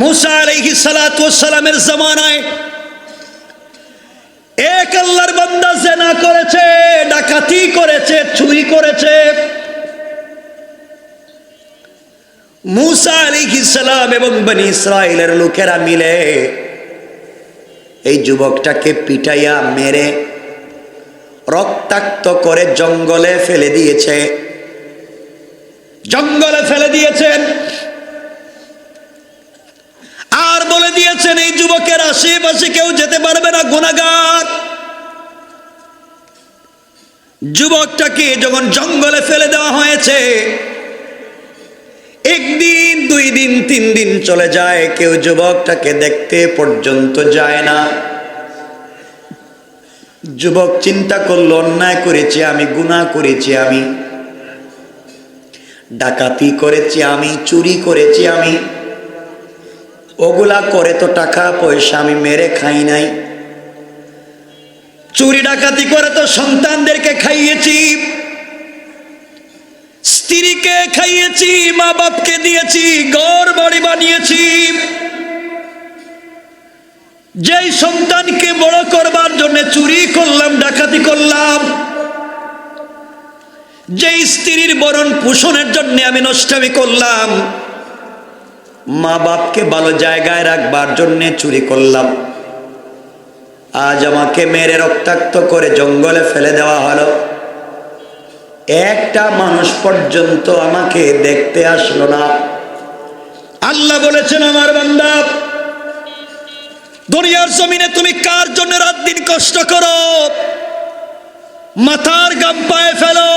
मूसा अलैहिस्सलाমের জামানায় এক আল্লাহর বান্দা জিনা করেছে, ডাকাতি করেছে, চুরি করেছে। मूसा अलैहिस्सलाम এবং বনি ইসরাইলের লোকেরা মিলে এই যুবকটাকে পিটাইয়া মেরে রক্তাক্ত করে জঙ্গলে ফেলে দিয়েছে, জঙ্গলে ফেলে দিয়েছেন। আর বলে দিয়েছেন এই যুবকের আশেপাশে কেউ যেতে পারবে না, গুনাহগার। যুবকটাকে যখন জঙ্গলে ফেলে দেওয়া হয়েছে, একদিন, 2 দিন, 3 দিন চলে যায়, কেউ যুবকটাকে দেখতে পর্যন্ত যায় না। যুবক চিন্তা করলো, অন্যায় করেছি আমি, গুনাহ করেছি আমি, ডাকাতি করেছি আমি, চুরি করেছি আমি, ওগুলা করে তো টাকা পয়সা আমি মেরে খাই নাই, চুরি ডাকাতি করে তো সন্তানদেরকে খাইয়েছি, স্ত্রীকে খাইয়েছি, মা বাপকে দিয়েছি, ঘর বাড়ি বানিয়েছি। যেই সন্তানকে বড় করবার জন্য চুরি করলাম, ডাকাতি করলাম, যেই স্ত্রীর বরণ পোষণের জন্য আমি নষ্টামি করলাম, মা বাপকে ভালো জায়গায় রাখবার জন্য চুরি করলাম, আজ আমাকে মেরে রক্তাক্ত করে জঙ্গলে ফেলে দেওয়া হলো। একটা মানুষ পর্যন্ত আমাকে দেখতে আসলো না। আল্লাহ বলেছেন, আমার বান্দা, দুনিয়ার জমিনে তুমি কার জন্য রাত দিন কষ্ট করো, মাথার ঘাম পায়ে ফেলো,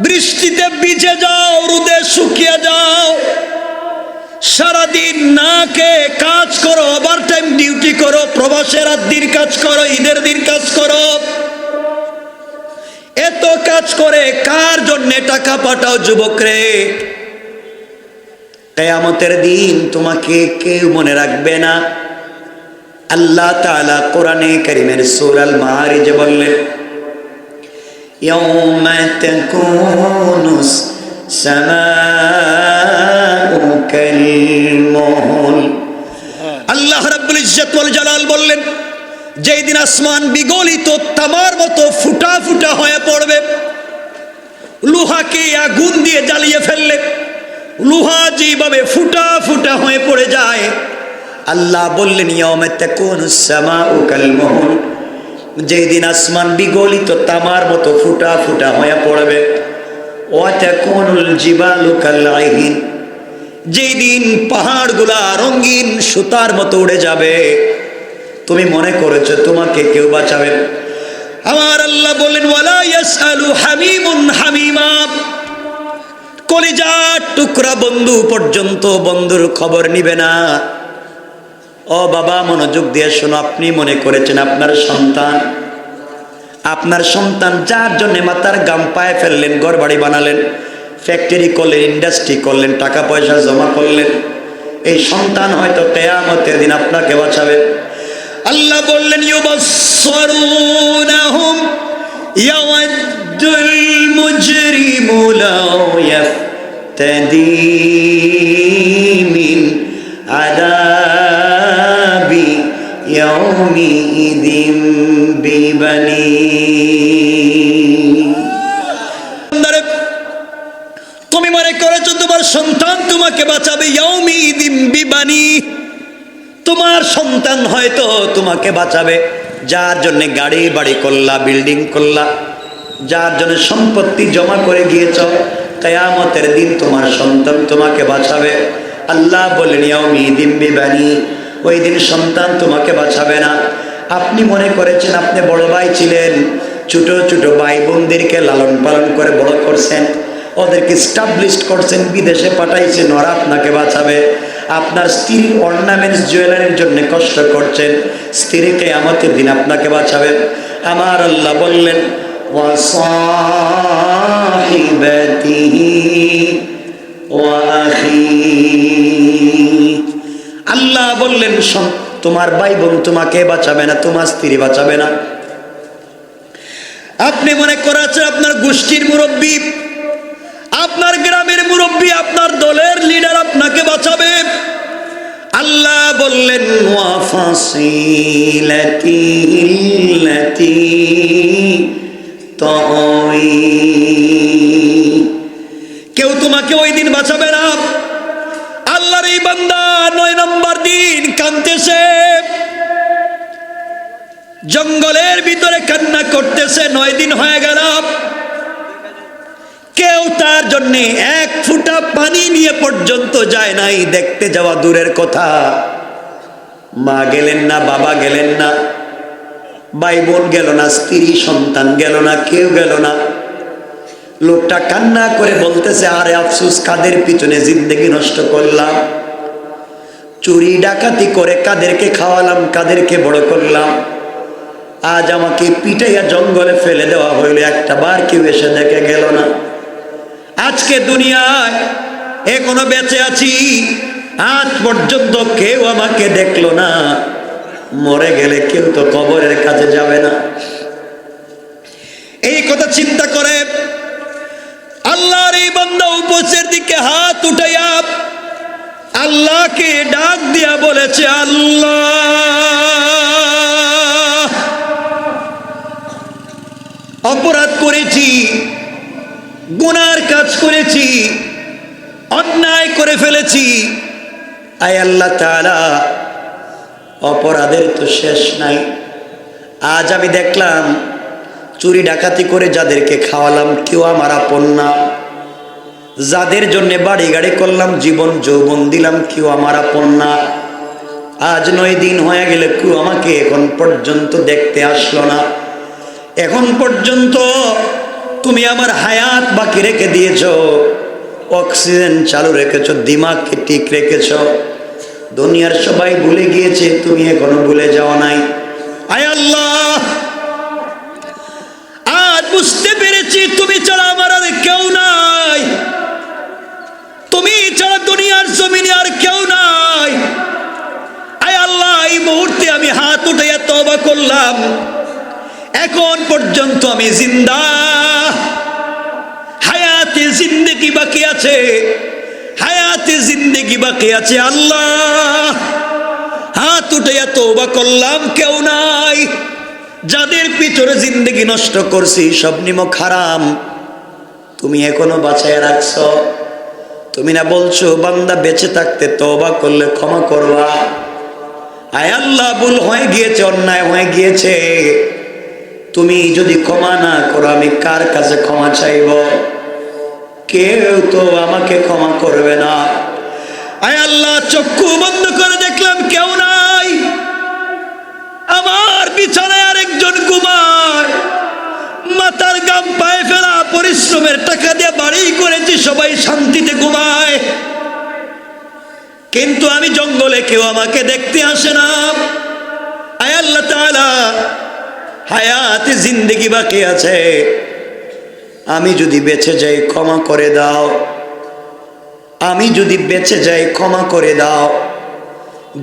বৃষ্টিতে ভিজে যাও, রোদে শুকিয়ে যাও, সারাদিন না খেয়ে কাজ করো, ওভারটাইম ডিউটি করো, প্রবাসের রাত দিন কাজ করো, ঈদের দিন কাজ করো, এত কাজ করে কার জন্য টাকা পাঠাও যুবক রে? কিয়ামতের দিন তোমাকে কেউ মনে রাখবে না। আল্লাহ তাআলা কোরআনে কারীমের সূরা আল মাআরিজে বললেন, ইয়াউমা তাকুনুস সামাউ কাল মুহল। আল্লাহ রাব্বুল ইজ্জত ওয়াল জালাল বললেন, যেই দিন আসমান বিগলিত তামার মতো ফুটা ফুটা হয়ে পড়বে, লোহাকে আগুন দিয়ে জ্বালিয়ে ফেললে লোহা যেভাবে ফুটা ফুটা হয়ে পড়ে যায়, আল্লাহ বললেন ইয়াউমা তাকুনুস সামাউ কাল মুহল, যেই দিন আসমান বিগলিত তামার মতো ফুটা ফুটা হয়ে পড়বে, ওয়া তাকুনুল জিবালু কাল আইহিন, যেই দিন পাহাড়গুলা রঙিন সুতার মতো উড়ে যাবে, তুমি মনে করেছো তোমাকে কেউ বাঁচাবে? আমার আল্লাহ বলেন, ওয়ালা ইয়াসআলু হামিমুন হামিমা, কলিজার টুকরা বন্ধু পর্যন্ত বন্ধুর খবর নিবে না। ও বাবা, মনোযোগ দিয়ে শোনো, আপনি মনে করেছেন আপনার সন্তান যার জন্য মাথার ঘাম পায়ে ফেললেন, ঘর বাড়ি বানালেন, ফ্যাক্টরি করলেন, ইন্ডাস্ট্রি করলেন, টাকা পয়সা জমা করলেন, এই সন্তান হয়তো কিয়ামতের দিন আপনাকে বাঁচাবে। আল্লাহ বললেন, ইউবাসসিরুনাহুম ইয়াওয়াদ্দুল মুজরিমু লাউ ইয়াফতাদি মিন আযাবি ইয়াউমিযিন বিবানি। তুমি মনে করেছো তোমার সন্তান তোমাকে বাঁচাবে, ইয়াউমিযিন বিবানি, তোমার সন্তান হয়তো তোমাকে বাঁচাবে, যার জন্য গাড়ি বাড়ি করলা, বিল্ডিং করলা, যার জন্য সম্পত্তি জমা করে গিয়েছ, কিয়ামতের দিন তোমার সন্তান তোমাকে বাঁচাবে। আল্লাহ বলেন, ইয়াউমিযিন বিবানি, ওই দিন সন্তান তোমাকে বাঁচাবে না। আপনি মনে করেছেন আপনি বড় ভাই ছিলেন, ছোট ছোট ভাই বোনদেরকে লালন পালন করে বড় করছেন, ওদেরকে স্টাবলিশড করছেন, বিদেশে পাঠাইছেন, ওরা আপনাকে বাঁচাবে। আপনার স্ত্রীর অর্নামেন্টস জুয়েলারির জন্য কষ্ট করছেন, স্ত্রী কিয়ামতের দিন আপনাকে বাঁচাবে। আমার আল্লাহ বললেন, ওয়া সাহিবাতিহি ওয়া আখি, আল্লাহ বললেন তোমার ভাই বোন তোমাকে বাঁচাবে না, তোমার স্ত্রী বাঁচাবে না। আপনি মনে করেছেন আপনার গোষ্ঠীর মুরব্বী, আপনার গ্রামের মুরব্বী, আপনার দলের লিডার আপনাকে বাঁচাবে। বললেন ওয়া ফাসিলাতিল্লাতি তাওয়ি, কেউ তোমাকে ওই দিন বাঁচাবে না। আল্লাহর এই বান্দা 9 নম্বর দিন কাঁদতেছে, জঙ্গলের ভিতরে কান্না করতেছে। 9 দিন হয়ে গেল, কেউ তার জন্য 1 ফোঁটা পানি নিয়ে পর্যন্ত যায় নাই। দেখতে যাওয়া দূরের কথা, মা গেলেন না, বাবা গেলেন না, ভাই বোন গেল না, স্ত্রী সন্তান গেল না, কেউ গেল না। লোকটা কান্না করে বলতেছে, আরে আফসোস, কাদের পিছনে জিন্দেগি নষ্ট করলাম, চুরি ডাকাতি করে কাদেরকে খাওয়ালাম, কাদেরকে বড় করলাম, আজ আমাকে পিটাইয়া জঙ্গলে ফেলে দেওয়া হইল, একটা বার কেউ এসে দেখে গেল না। আজকে দুনিয়ায় এখনো বেঁচে আছি, আজ পর্যন্ত কেউ আমাকে দেখলো না, মরে গেলে কেউ তো কবরের কাছে যাবে না। এই কথা চিন্তা করে আল্লাহর এই বান্দা উপসের দিকে হাত উঠাইয়া আল্লাহকে ডাক দিয়া বলেছে, আল্লাহ, অপরাধ করেছি, গুনার কাজ করেছি, অন্যায় করে ফেলেছি। আয় আল্লাহ তাআলা, অপরাধের তো শেষ নাই। আজ আমি দেখলাম চুরি ডাকাতি করে যাদেরকে খাওয়ালাম কেউ আমার আপন না, যাদের জন্য বাড়ি গাড়ি করলাম, জীবন যৌবন দিলাম, কেউ আমার আপন না। আজ 9 দিন হয়ে গেলে কেউ আমাকে এখন পর্যন্ত দেখতে আসলো না। এখন পর্যন্ত তুমি আমার হায়াত বাকি রেখে দিয়েছ, অক্সিজেন চালু রেখেছ, দিমাগকে ঠিক রেখেছ। দুনিয়ার সবাই ভুলে গিয়েছে, তুমি এখনো ভুলে যাও নাই। আয় আল্লাহ, আজ বুঝতে পেরেছি তুমি ছাড়া আমার আর কেউ নাই, তুমি ছাড়া দুনিয়ার জমিনে আর কেউ নাই। আয় আল্লাহ, এই মুহূর্তে আমি হাত উঠাইয়া তওবা করলাম, এখন পর্যন্ত আমি জিন্দা, হায়াতে জিন্দেগি বাকি আছে, হায়াতে জিন্দেগি বাকি আছে। আল্লাহ, হাত উঠাইয়া তওবা করলাম, কেউ নাই। যাদের পিছনে জিন্দেগি নষ্ট করছি সব নিমক হারাম, তুমি এখনো বাঁচায় রাখছ। তুমি না বলছো বান্দা বেঁচে থাকতে তওবা করলে ক্ষমা করবা। আয় আল্লাহ, ভুল হয়ে গিয়েছে, অন্যায় হয়ে গিয়েছে, তুমি যদি ক্ষমা না করো আমি কার কাছে ক্ষমা চাইব? কেউ তো আমাকে ক্ষমা করবে না। আয় আল্লাহ, চক্ষু বন্ধ করে দেখলাম কেউ নাই, আমার বিছানায় আরেকজন ঘুমায়, মাথার গাম পায়ে ফেলা, পরিশ্রমের টাকা দিয়ে বাড়ি করেছি, সবাই শান্তিতে ঘুমায়, কিন্তু আমি জঙ্গলে, কেউ আমাকে দেখতে আসে না। আয় আল্লাহ তাআলা, হায়াতে জিন্দেগি বাকি আছে, আমি যদি বেঁচে যাই ক্ষমা করে দাও, আমি যদি বেঁচে যাই ক্ষমা করে দাও।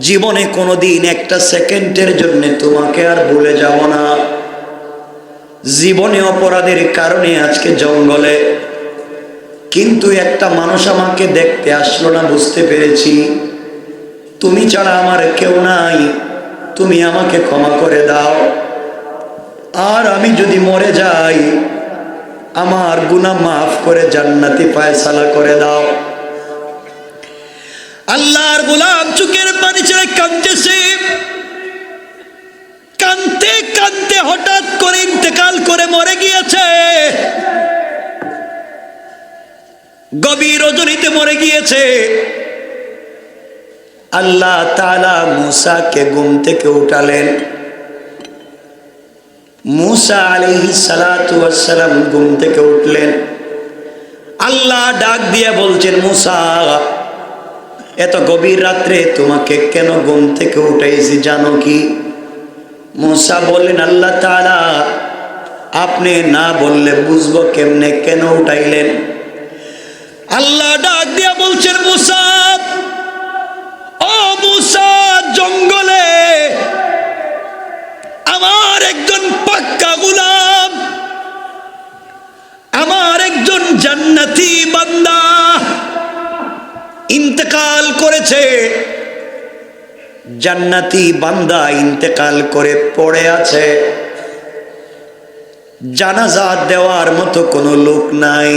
জীবনে কোনোদিন একটা সেকেন্ডের জন্য তোমাকে আর ভুলে যাব না। জীবনে অপরাধের কারণে আজকে জঙ্গলে, কিন্তু একটা মানুষ আমাকে দেখতে আসলো না, বুঝতে পেরেছি তুমি ছাড়া আমার কেউ নাই, তুমি আমাকে ক্ষমা করে দাও। আর আমি যদি মরে যাই, আমার গুনাহ মাফ করে জান্নাতি ফায়সালা করে দাও। আল্লাহর গোলাম চোখের পানি ছেড়ে কাঁদতেছে, কাঁদতে কাঁদতে হঠাৎ করে ইন্তেকাল করে মরে গিয়েছে, গভীর রজনীতে মরে গিয়েছে। আল্লাহ তাআলা মূসাকে ঘুম থেকে উঠালেন। মূসা আলাইহিস সালাতু ওয়াস সালাম ঘুম থেকে উঠলেন। আল্লাহ ডাক দিয়ে বলছেন, মূসা, এত গভীর রাত্রে তোমাকে কেন ঘুম থেকে উঠাইছি জানো কি? মূসা বললেন, আল্লাহ তাআলা, আপনি না বললে বুঝবো কেমনে, কেন উঠাইলেন? আল্লাহ ডাক দিয়া বলছেন, মূসা, ও মূসা, জঙ্গলে আমার একজন পাক্কা গোলাম, আমার একজন জান্নাতি বান্দা ইন্তেকাল করেছে। জান্নাতি বান্দা ইন্তেকাল করে পড়ে আছে, জানাজা দেওয়ার মতো কোনো লোক নাই।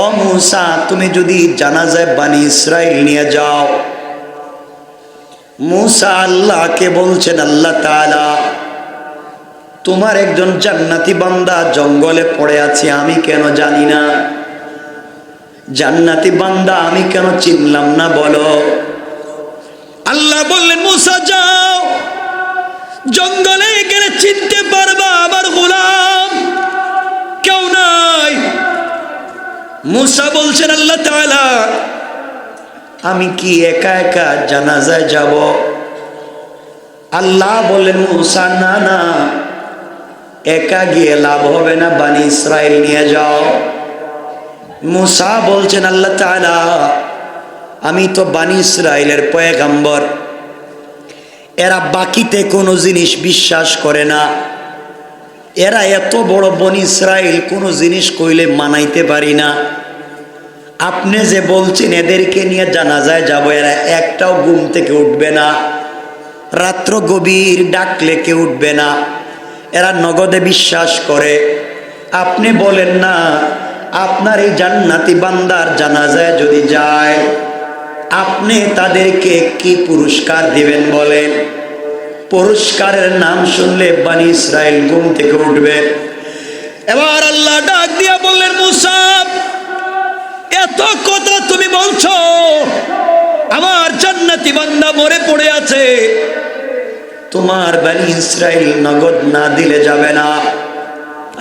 ও মূসা, তুমি যদি জানাজায় বনি ইসরাইল নিয়ে যাও। মূসা আল্লাহকে বলছেন, আল্লাহ তাআলা, তোমার একজন জান্নাতি বান্দা জঙ্গলে পড়ে আছে, আমি কেন জানি না? জান্নাতি বান্দা আমি কেন চিনলাম না বলো? আল্লাহ বললেন, মূসা যাও, জঙ্গলে গেলে চিনতে পারবা আমার গোলাম কেউ নাই। মূসা বলছেন, আল্লাহ তাআলা, আমি কি একা একা জানাজায় যাব? আল্লাহ বললেন, মূসা না না, একা গিয়ে লাভ হবে না, বনি ইসরাইল নিয়ে যাও। মূসা বলছেন, আল্লাহ তাআলা, আমি তো বনি ইসরাইলের পয়গম্বর, এরা বাকিতে কোনো জিনিস বিশ্বাস করে না, এরা এত বড় বনি ইসরাইল কোনো জিনিস কইলে মানাইতে পারি না। আপনি যে বলছেন এদেরকে নিয়ে জানাজায় যাব, এরা একটাও ঘুম থেকে উঠবে না, রাত্র গভীর ডাকলে কেউ উঠবে না, এরা নগদে বিশ্বাস করে। আপনি বলেন না, আপনার এই জান্নাতি বান্দার জানাজায় যদি যায়, আপনি তাদেরকে কি পুরস্কার দিবেন বলেন? পুরস্কারের নাম শুনলে বনি ইসরাইল ঘুম থেকে উঠবে। এবার আল্লাহ ডাক দিয়া বললেন, মূসা, এত কথা তুমি বলছো, আমার জান্নাতি বান্দা মরে পড়ে আছে, তোমার বনি ইসরাইল নগদ না দিলে যাবে না।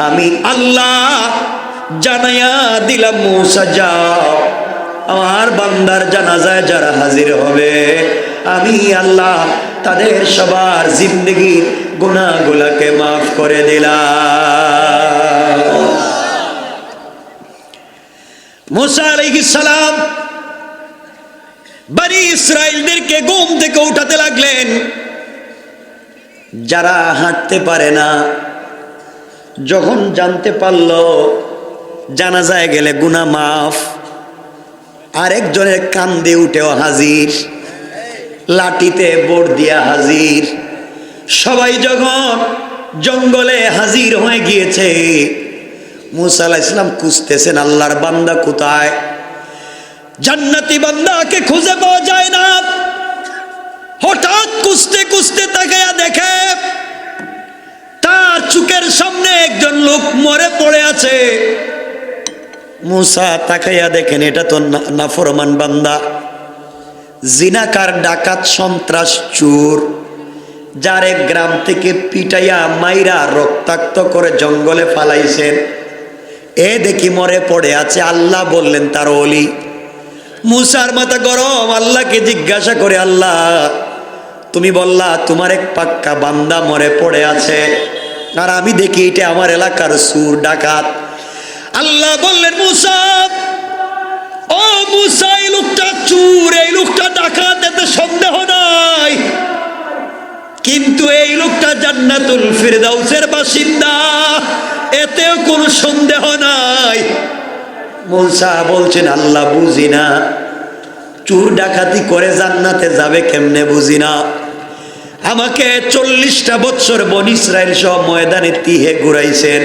আমি আল্লাহ জানাইয়া দিলাম, মূসা যাও, আমার বান্দার জানাজায় যারা হাজির হবে, আমি আল্লাহ তাদের সবার জিন্দগির গুনাহগুলোকে মাফ করে দিলাম। মূসা আলাইহিস সালাম বনি ইসরাইলদেরকে ঘুম থেকে উঠাতে লাগলেন। যারা হাঁটতে পারে না, যখন জানতে পারল জানাজায় গেলে গুনাহ মাফ, আরেকজনের কান্দে উঠেও হাজির, লাঠিতে বোর দিয়া হাজির, সবাই যখন জঙ্গলে হাজির হয়ে গিয়েছে, মূসা আলাইহিস সালাম খুঁজতেছেন আল্লাহর বান্দা কোথায়। জান্নাতি বান্দাকে খুঁজে পাওয়া যায় না। হঠাৎ খুঁজতে খুঁজতে তাকায়া দেখে তার চোখের সামনে একজন লোক মরে পড়ে আছে। মূসা তাকাইয়া দেখেন, এটা তো নাফরমান বান্দা, জিনাকার, ডাকাত, সন্ত্রাস, চোর, যারে গ্রাম থেকে পিটাইয়া মাইরা রক্তাক্ত করে জঙ্গলে ফালাইছেন, এ দেখি মরে পড়ে আছে। আল্লাহ বললেন তার ওলি। মূসার মাথা গরম, আল্লাহকে জিজ্ঞাসা করে, আল্লাহ তুমি বললা তোমার এক পাক্কা বান্দা মরে পড়ে আছে, আর আমি দেখি এটা আমার এলাকার চোর ডাকাত। আল্লাহ বললেন, মূসা, ও মূসা, এই লোকটা চোর, এই লোকটা ডাকাত, এতে সন্দেহ নাই, কিন্তু এই লোকটা জান্নাতুল ফিরদাউসের বাসিন্দা, এতেও কোনো সন্দেহ নাই। মূসা বলছেন, আল্লাহ বুঝি না, চোর ডাকাতি করে জান্নাতে যাবে কেমনে বুঝি না। আমাকে 40টা বছর বনি ইসরাইল সহ ময়দানে তিহে ঘুরাইছেন,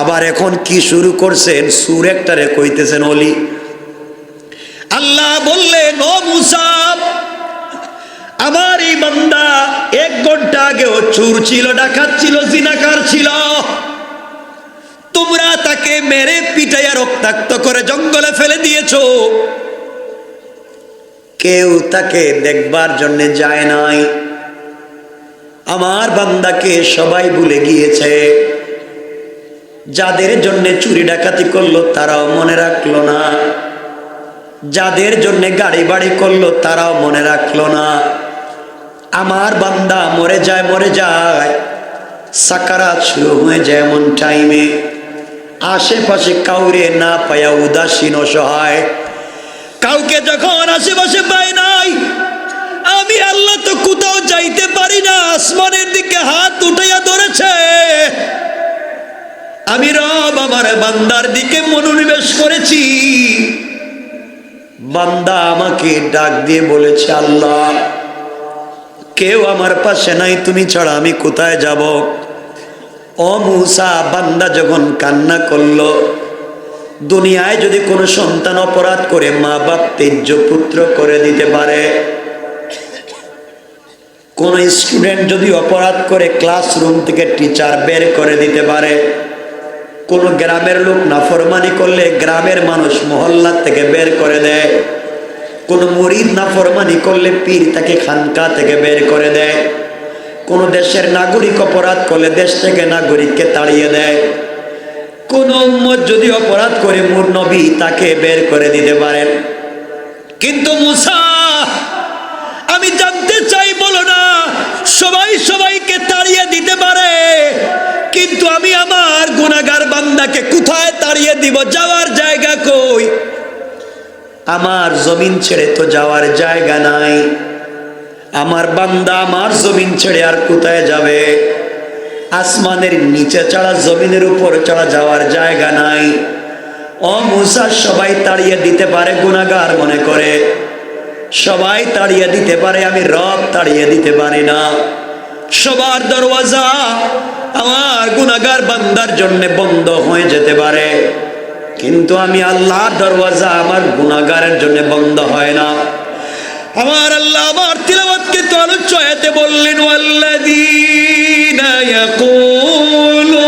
আবার এখন কি শুরু করছেন? চোর একটারে কইতেছেন ওলি। আল্লাহ বললেন, ও মূসা, আমার এই বান্দা 1 ঘন্টা আগেও চোর ছিল, ডাকাত ছিল, জিনাকার ছিল, তোমরা তাকে মেরে পিটাইয়া রক্তাক্ত করে জঙ্গলে ফেলে দিয়েছো, কেউ তাকে দেখবার জন্য যায় নাই। আমার বান্দাকে সবাই ভুলে গিয়েছে। যাদের জন্য চুরি ডাকাতি করলো তারাও মনে রাখলো না, যাদের জন্য গাড়ি বাড়ি করলো তারাও মনে রাখলো না। আমার বান্দা মরে যায়, সাকারাত শুরু হয়ে যায় এমন টাইমে, আশেপাশে কাউরে না পায়া উদাসীন অসহায়, কাউকে যখন আশেপাশে পাই নাই, আমি আল্লাহ তো কোথাও যাইতে পারি না, আসমানের দিকে হাত উঠাইয়া ধরেছে, আমি রব আমার বান্দার দিকে মনোনিবেশ করেছি, বান্দা আমাকে ডাক দিয়ে বলেছে, আল্লাহ কেউ আমার পাশে নাই, তুমি ছাড়া আমি কোথায় যাব? ও মূসা, বান্দা যখন কান্না করলো, দুনিয়ায় যদি কোনো সন্তান অপরাধ করে মা বাপ তেজ্য পুত্র করে দিতে পারে, কোন স্টুডেন্ট যদি অপরাধ করে ক্লাসরুম থেকে টিচার বের করে দিতে পারে, কোন গ্রামের লোক নাফরমানি করলে গ্রামের মানুষ মহল্লা থেকে বের করে দেয়, কোন মুরিদ নাফরমানি করলে পীর তাকে খানকা থেকে বের করে দেয়, কোন দেশের নাগরিক অপরাধ করলে দেশ থেকে নাগরিককে তাড়িয়ে দেয়, কোন উম্মত যদি অপরাধ করে মোর নবী তাকে বের করে দিতে পারেন। কিন্তু মূসা, আমি জানতে চাই, বলো না সবাই সবাইকে তাড়িয়ে দিতে পারে, কিন্তু আমি আমার গুনাহগার বান্দাকে কোথায় তাড়িয়ে দিব? যাওয়ার জায়গা কই? আমার জমিন ছেড়ে তো যাওয়ার জায়গা নাই। আমার বান্দা আমার জমিন ছেড়ে আর কোথায় যাবে? আসমানের নিচে ছাড়া জমিনের উপর ছাড়া যাওয়ার জায়গা নাই। ও মূসা, সবাই তাড়িয়ে দিতে পারে গুনাহগার মনে করে, সবাই তাড়িয়ে দিতে পারে, আমি রব তাড়িয়ে দিতে পারি না। সবার দরওয়াজা আমার গুনাহগার বান্দার জন্য বন্ধ হয়ে যেতে পারে, কিন্তু আমি আল্লাহর দরওয়াজা আমার গুনাহগারের জন্য বন্ধ হয় না। আমার আল্লাহ আমার তিলাওয়াতকে তো আলোচনাতে বললেন, ওয়াল্লাযীনা ইয়াকুলুনা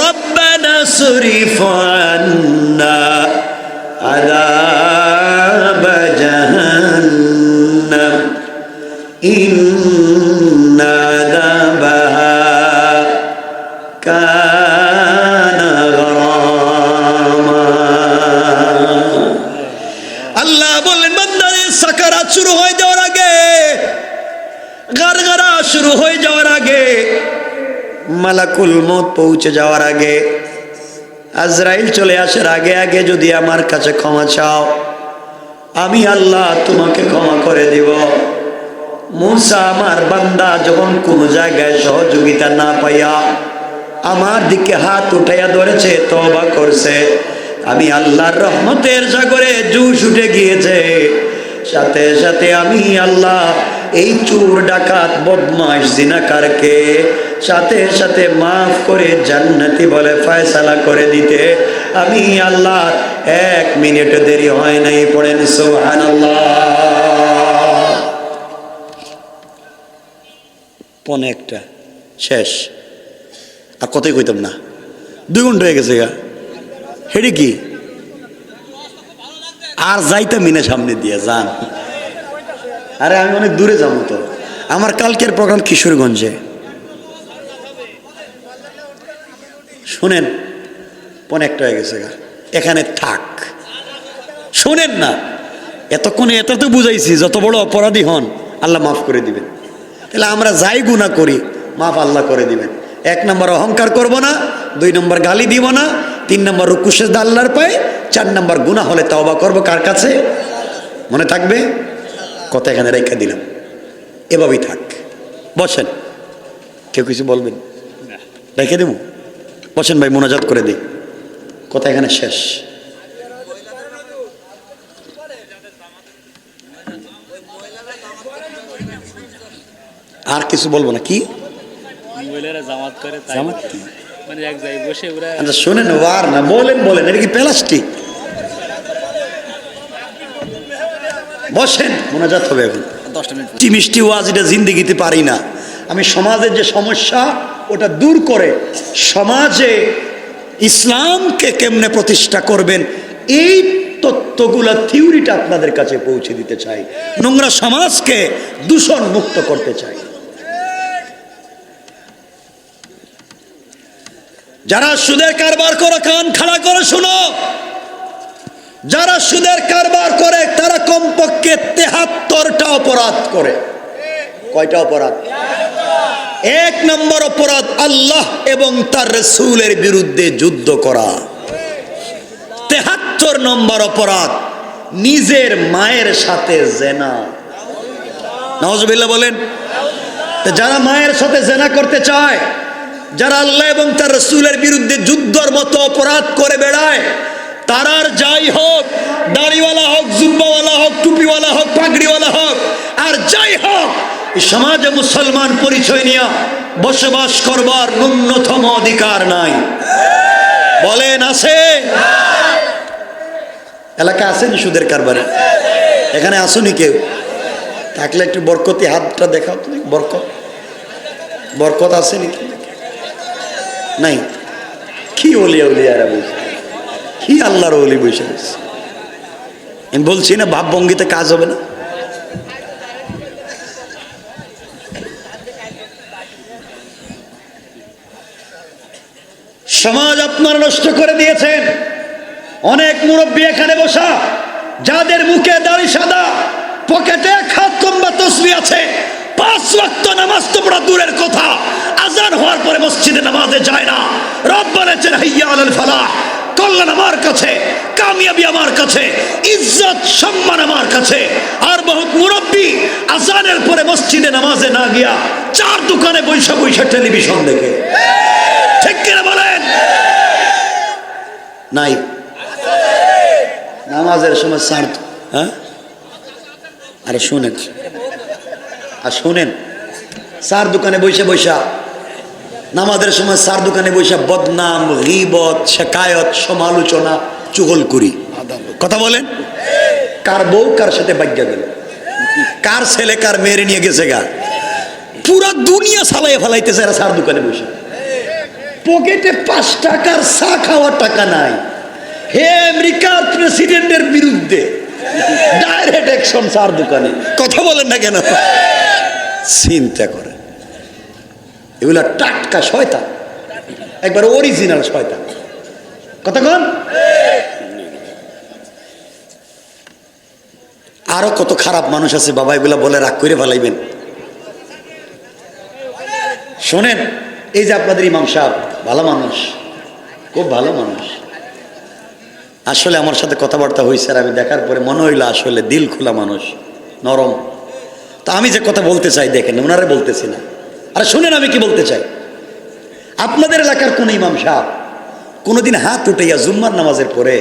রাব্বানা সরিফ আন্না আযাব জাহান্নাম ইন্না আযাবাহা কানা গরামা। আল্লাহ বললেন, বান্দারে সাকারাত শুরু হয়ে যাওয়ার আগে, গারগারা শুরু হয়ে যাওয়ার আগে, মালাকুল মউত পৌঁছে যাওয়ার আগে, আজরাইল চলে আসার আগে আগে যদি আমার কাছে ক্ষমা চাও, আমি আল্লাহ তোমাকে ক্ষমা করে দিব। মূসা আমার বান্দা যখন কোন জায়গায় সহযোগিতা না পাইয়া আমার দিকে হাত উঠাইয়া ধরেছে, তওবা করছে, আমি আল্লাহর রহমতের সাগরে জুস উঠে গিয়েছে, সাথে সাথে আমি আল্লাহ এই চোর ডাকাত বদমাশ জিনাকারকে সাথে সাথে মাফ করে জান্নাতি বলে ফয়সালা করে দিতে আমি আল্লাহ 1 মিনিট দেরি হয় নাই। পড়েন সুবহানাল্লাহ। পনে একটা শেষ, আর কতই কইতাম না, 2 ঘন্টা হয়ে গেছে গা। হেডি কি আর যাইতাম মিনে সামনে দিয়ে যান। আরে আমি অনেক দূরে যাবো তো, আমার কালকের প্রোগ্রাম কিশোরগঞ্জে। শুনেন, পনে একটা হয়ে গেছে গা, এখানে থাক, শুনেন না। এতক্ষণে এত তো বুঝাইছি, যত বড় অপরাধী হন আল্লাহ মাফ করে দিবেন। তাহলে আমরা যাই গুনাহ করি মাফ আল্লাহ করে দিবেন। 1 নম্বর অহংকার করব না, 2 নম্বর গালি দিব না, 3 নম্বর রুকু সিজদা আল্লাহর পায়ে, 4 নম্বর গুনাহ হলে তওবা করব কার কাছে? মনে থাকবে? কথা এখানে রেখে দিলাম, এভাবেই থাক। বসেন, কেউ কিছু বলবেন? রেখে দেব, বসেন ভাই, মোনাজাত করে দিই, কথা এখানে শেষ। আর কিছু বলবো না। কি জামাত করে? জামাত কি মানে এক জায়গায় বসে ওরা? আচ্ছা শুনেন, ওয়ার না, বলেন বলেন, এটা কি প্লাস্টিক? বসেন, মোনাজাত হবে এখন। 10 মিনিট মিষ্টি ওয়াজ এটা জিন্দেগিতে পারি না আমি। সমাজের যে সমস্যা ওটা দূর করে সমাজে ইসলামকে কেমনে প্রতিষ্ঠা করবেন এই তত্ত্বগুলা, থিওরিটা আপনাদের কাছে পৌঁছে দিতে চাই। নোংরা সমাজকে দূষণ মুক্ত করতে চাই। যারা সুদের কারবার করে, কান খাড়া করে শুনো, যারা সুদের কারবার করে তারা কমপক্ষে 73টা অপরাধ করে। কয়টা অপরাধ? 1 নম্বর অপরাধ আল্লাহ এবং তার রাসূলের বিরুদ্ধে যুদ্ধ করা। 73 নম্বর অপরাধ নিজের মায়ের সাথে জেনা। নাউজুবিল্লাহ বলেন। যারা মায়ের সাথে জেনা করতে চায়, যারা আল্লাহ এবং তার রাসূলের বিরুদ্ধে যুদ্ধের মতো অপরাধ করে বেড়ায়, তারার যাই হোক, দাড়িওয়ালা হোক, জুব্বাওয়ালা হোক, টুপিওয়ালা হোক, পাগড়িওয়ালা হোক, আর যাই হোক, এই সমাজে মুসলমান পরিচয় নিয়ে বসবাস করবার ন্যূনতম অধিকার নাই। বলেন আছে? এলাকা আসেনি সুদের কারবারে? এখানে আসুনি কেউ? থাকলে একটু বরকতি হাতটা দেখাও তুমি। বরকত, বরকত আসেনি? নাই? কি ওলিয়া উলিয়ারা বলছে, কি আল্লাহর ওলি বসে বসে। আমি বলছি না ভাবভঙ্গিতে কাজ হবে না। সমাজ আপনারা নষ্ট করে দিয়েছেন। অনেক মুরব্বী এখানে বসা, যাদের মুখে দাড়ি সাদা, পকেটে এক হাত লম্বা তসবিহ আছে, 5 ওয়াক্ত নামাজ তো বড় দূরের কথা, আজান হওয়ার পরে মসজিদে নামাজে যায় না। রব বলেছেন হাইয়া আলাল ফালাহ, কল্যাণ আমার কাছে, কামিয়াবি আমার কাছে, ইজ্জত সম্মান আমার কাছে। আর বহুত মুরব্বী আজানের পরে মসজিদে নামাজে না গিয়া 4 দোকানে বৈশা বৈশা টেলিভিশন দেখে। ঠিক কিনা বলেন? নাই? নামাজের সময় সার, হ্যাঁ, আরে শুনেন, আর শুনেন, 4 দোকানে বৈশা বৈশা নামাজের সময় 4 দোকানে বৈশা বদনাম, গীবত, শিকায়ত, সমালোচনা, চুগলখড়ি। কথা বলেন? কার বউ কার সাথে বাগ্যা গেল, কার ছেলে কার মেরে নিয়ে গেছে গা, পুরা দুনিয়া সালাই ফেলাইতেছে এরা 4 দোকানে বসে। পকেটে 5 টাকার চা খাওয়ার টাকা নাই। হে আমেরিকার প্রেসিডেন্টের বিরুদ্ধে ডাইরেক্ট অ্যাকশন 4 দোকানে। কথা বলেন না কেন? চিন্তা করে, এগুলা টাটকা শয়তান, একবার অরিজিনাল শয়তান। কথা কন? আরো কত খারাপ মানুষ আছে বাবা, এগুলা বলে রাগ করে ফেলাইবেন। শোনেন, এই যে আপনাদের ইমাম সাহেব ভালো মানুষ, খুব ভালো মানুষ। আসলে আমার সাথে কথাবার্তা হয়েছে, আর আমি দেখার পরে মনে হইলো আসলে দিল খোলা মানুষ, নরম। তা আমি যে কথা বলতে চাই দেখেন, ওনারা বলতেছি না। আর শুনেন আমি কি বলতে চাই। আপনাদের এলাকার কোন ইমাম সাহেব কোনোদিন হাত উঠাইয়া জুম্মার নামাজের পরে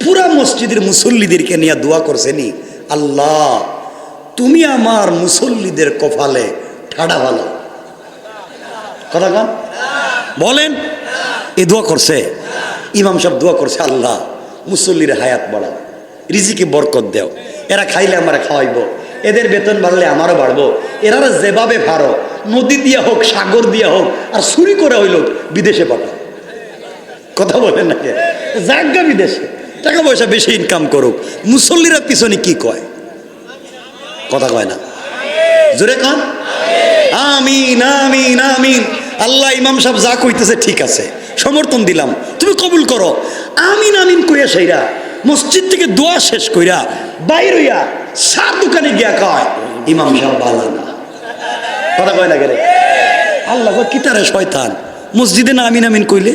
পুরা মসজিদের মুসল্লিদেরকে নিয়ে দোয়া করছেনি, আল্লাহ তুমি আমার মুসল্লিদের কপালে ঠাডা ভালো? কথা কন বলেন? এই দোয়া করছে ইমাম সাহেব? দোয়া করছে আল্লাহ মুসল্লির হায়াত বাড়াও, রিজিকে বরকত দেও, এরা খাইলে আমরা খাওয়াইবো, এদের বেতন বাড়লে আমারও বাড়বো, এরা যেভাবে ভারো, নদী দিয়া হোক, সাগর দিয়া হোক, আর চুরি করে হইল বিদেশে পাঠাও। কথা বলেন না? জাগা বিদেশে টাকা পয়সা বেশি ইনকাম করুক, মুসল্লিরা পিছনে কি কয়? কথা কয় না? জোরে কন আমিন আমিন আমিন। আল্লাহ ইমাম সাহেব যা কইতেছে ঠিক আছে, সমর্থন দিলাম, তুমি কবুল করো। আমিন আমিন কইয়া সেইরা মসজিদ থেকে দোয়া শেষ কইরা বাইর হইয়া 4 দোকানে গিয়া কয় ইমাম সাহেব ভালো না। কথা কয় না রে? আল্লাহ কি তারে শয়তান, মসজিদে না আমিন আমিন কইলে?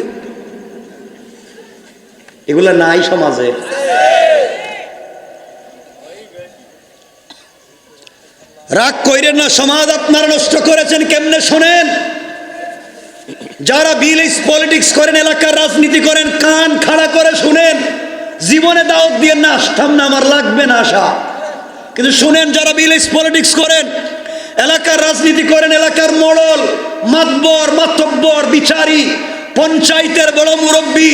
এগুলা নাই সমাজে। রাগ কইরেন না, সমাজ আপনারা নষ্ট করেছেন কেমনে শোনেন। যারা বিলিস পলিটিক্স করেন, এলাকার রাজনীতি করেন, কান খাড়া করে শুনেন। জীবনে দাওয়াত দিয়ে না আসতাম না, আমার লাগবে না আসা, কিন্তু শুনেন, যারা বিলিস পলিটিক্স করেন, এলাকার রাজনীতি করেন, এলাকার মোড়ল, মাতবর, মাতব্বর, বিচারি, পঞ্চায়েতের বড় মুরব্বী,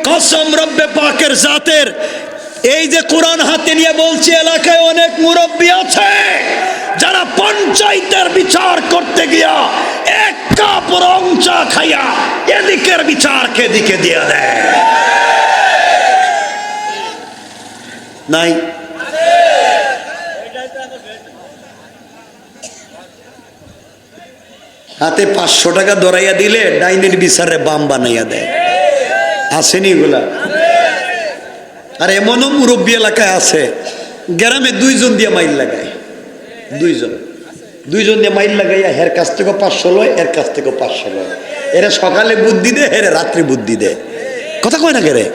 কসম রব্বে পাকের জাতের, এই যে কোরআন হাতে নিয়ে বলছি, এলাকায় অনেক মুরব্বী আছে যারা পঞ্চায়েতের বিচার করতে গিয়া 1 কাপ রং চা খাইয়া এদিকের বিচারকে এদিকে দিয়ে দেয়। নাই? হাতে 500 টাকা ধরাইয়া দিলে ডাইনের বিচারে বাম বানাইয়া দেয়। আসেনি এগুলা? আর এমনও মুরব্বী এলাকায় আছে, গ্রামে 2 জন দিয়ে মাইল লাগায়, 2 জন দিয়ে মাইল লাগাইয়া হের কাছ থেকে 500 লয়, এর কাছ থেকে 500 লয়। এরা সকালে বুদ্ধি দেয়, এরা রাত্রে বুদ্ধি দেয়। কথা কয় না কে রে?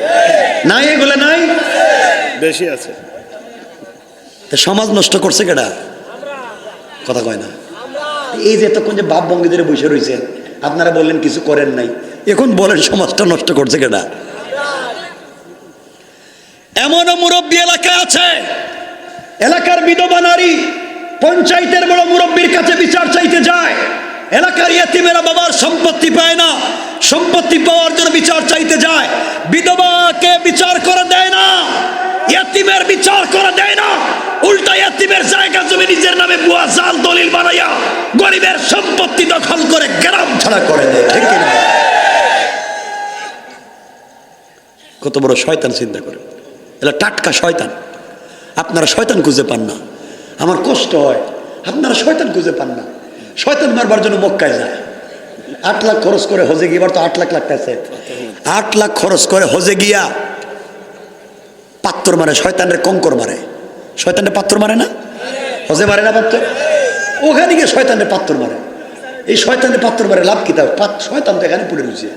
নাই এগুলা? নাই? বেশি আছে। সমাজ নষ্ট করছে কেডা? কথা কয় না? এই যে এতক্ষণ যে বাপ বঙ্গি ধরে বসে রয়েছেন, আপনারা বললেন কিছু করেন নাই, এখন বলেন সমাজটা নষ্ট করছে কেডা? এমনও মুরব্বী এলাকায় আছে, এলাকার বিধবা নারী পঞ্চায়েতের বড় মুরব্বীর কাছে বিচার চাইতে যায়, এলাকার ইয়েতিমেরা বাবার সম্পত্তি পায় না, সম্পত্তি পাওয়ার জন্য বিচার চাইতে যায়, বিধবাকে বিচার করে দেয় না, ইয়েতিমের বিচার করে দেয় না, উল্টা ইয়েতিমের জায়গা জমি নিজের নামে ভুয়া জাল দলিল বানাইয়া গরিবের সম্পত্তি দখল করে গ্রাম ছাড়া করে দেয়। ঠিক কিনা? কত বড় শয়তান চিন্তা করে, এরা টাটকা শয়তান। আপনারা শয়তান খুঁজে পান না, আমার কষ্ট হয়, আপনারা শয়তান খুঁজে পান না। শয়তান মারবার জন্য মক্কায় যায়, 8 লাখ খরচ করে হজে গিয়ে, এবার তো 8 লাখ লাগতেছে, 8 লাখ খরচ করে হজে গিয়া পাত্তর মারে, শয়তানের কঙ্কর মারে। শয়তানের পাত্তর মারে না, হজে মারে না পাত্তর, ওখানে গিয়ে শয়তানের পাত্তর মারে। এই শয়তানের পাত্তর মারে লাভ কি? তার শয়তান তো এখানে পড়ে রয়েছে,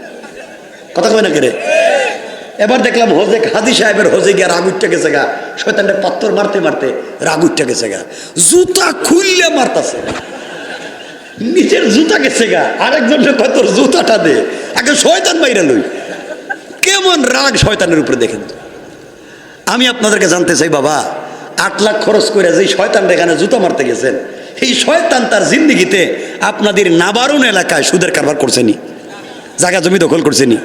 কথা কয় না কেরে। এবার দেখলাম হজে হাজি সাহেবের হজে গিয়ে রাগ উঠতে গেছে গা, শয়তানের পাত্তর মারতে মারতে রাগ উঠতে গেছে গা, জুতা খুললে মারতাছে, নিজের জুতা গেছে গা, আরেকজনের কয় তোর জুতাটা দে, আগে শয়তান মাইরা লই। কেমন রাগ শয়তানের উপরে দেখেন তো। আমি আপনাদেরকে জানতে চাই বাবা, 8 লাখ খরচ করে যে শয়তানটা এখানে জুতা মারতে গেছেন, এই শয়তান তার জিন্দিগিতে আপনাদের নাবারুন এলাকায় সুদের কারবার করছেনি, জায়গা জমি দখল করছেনি,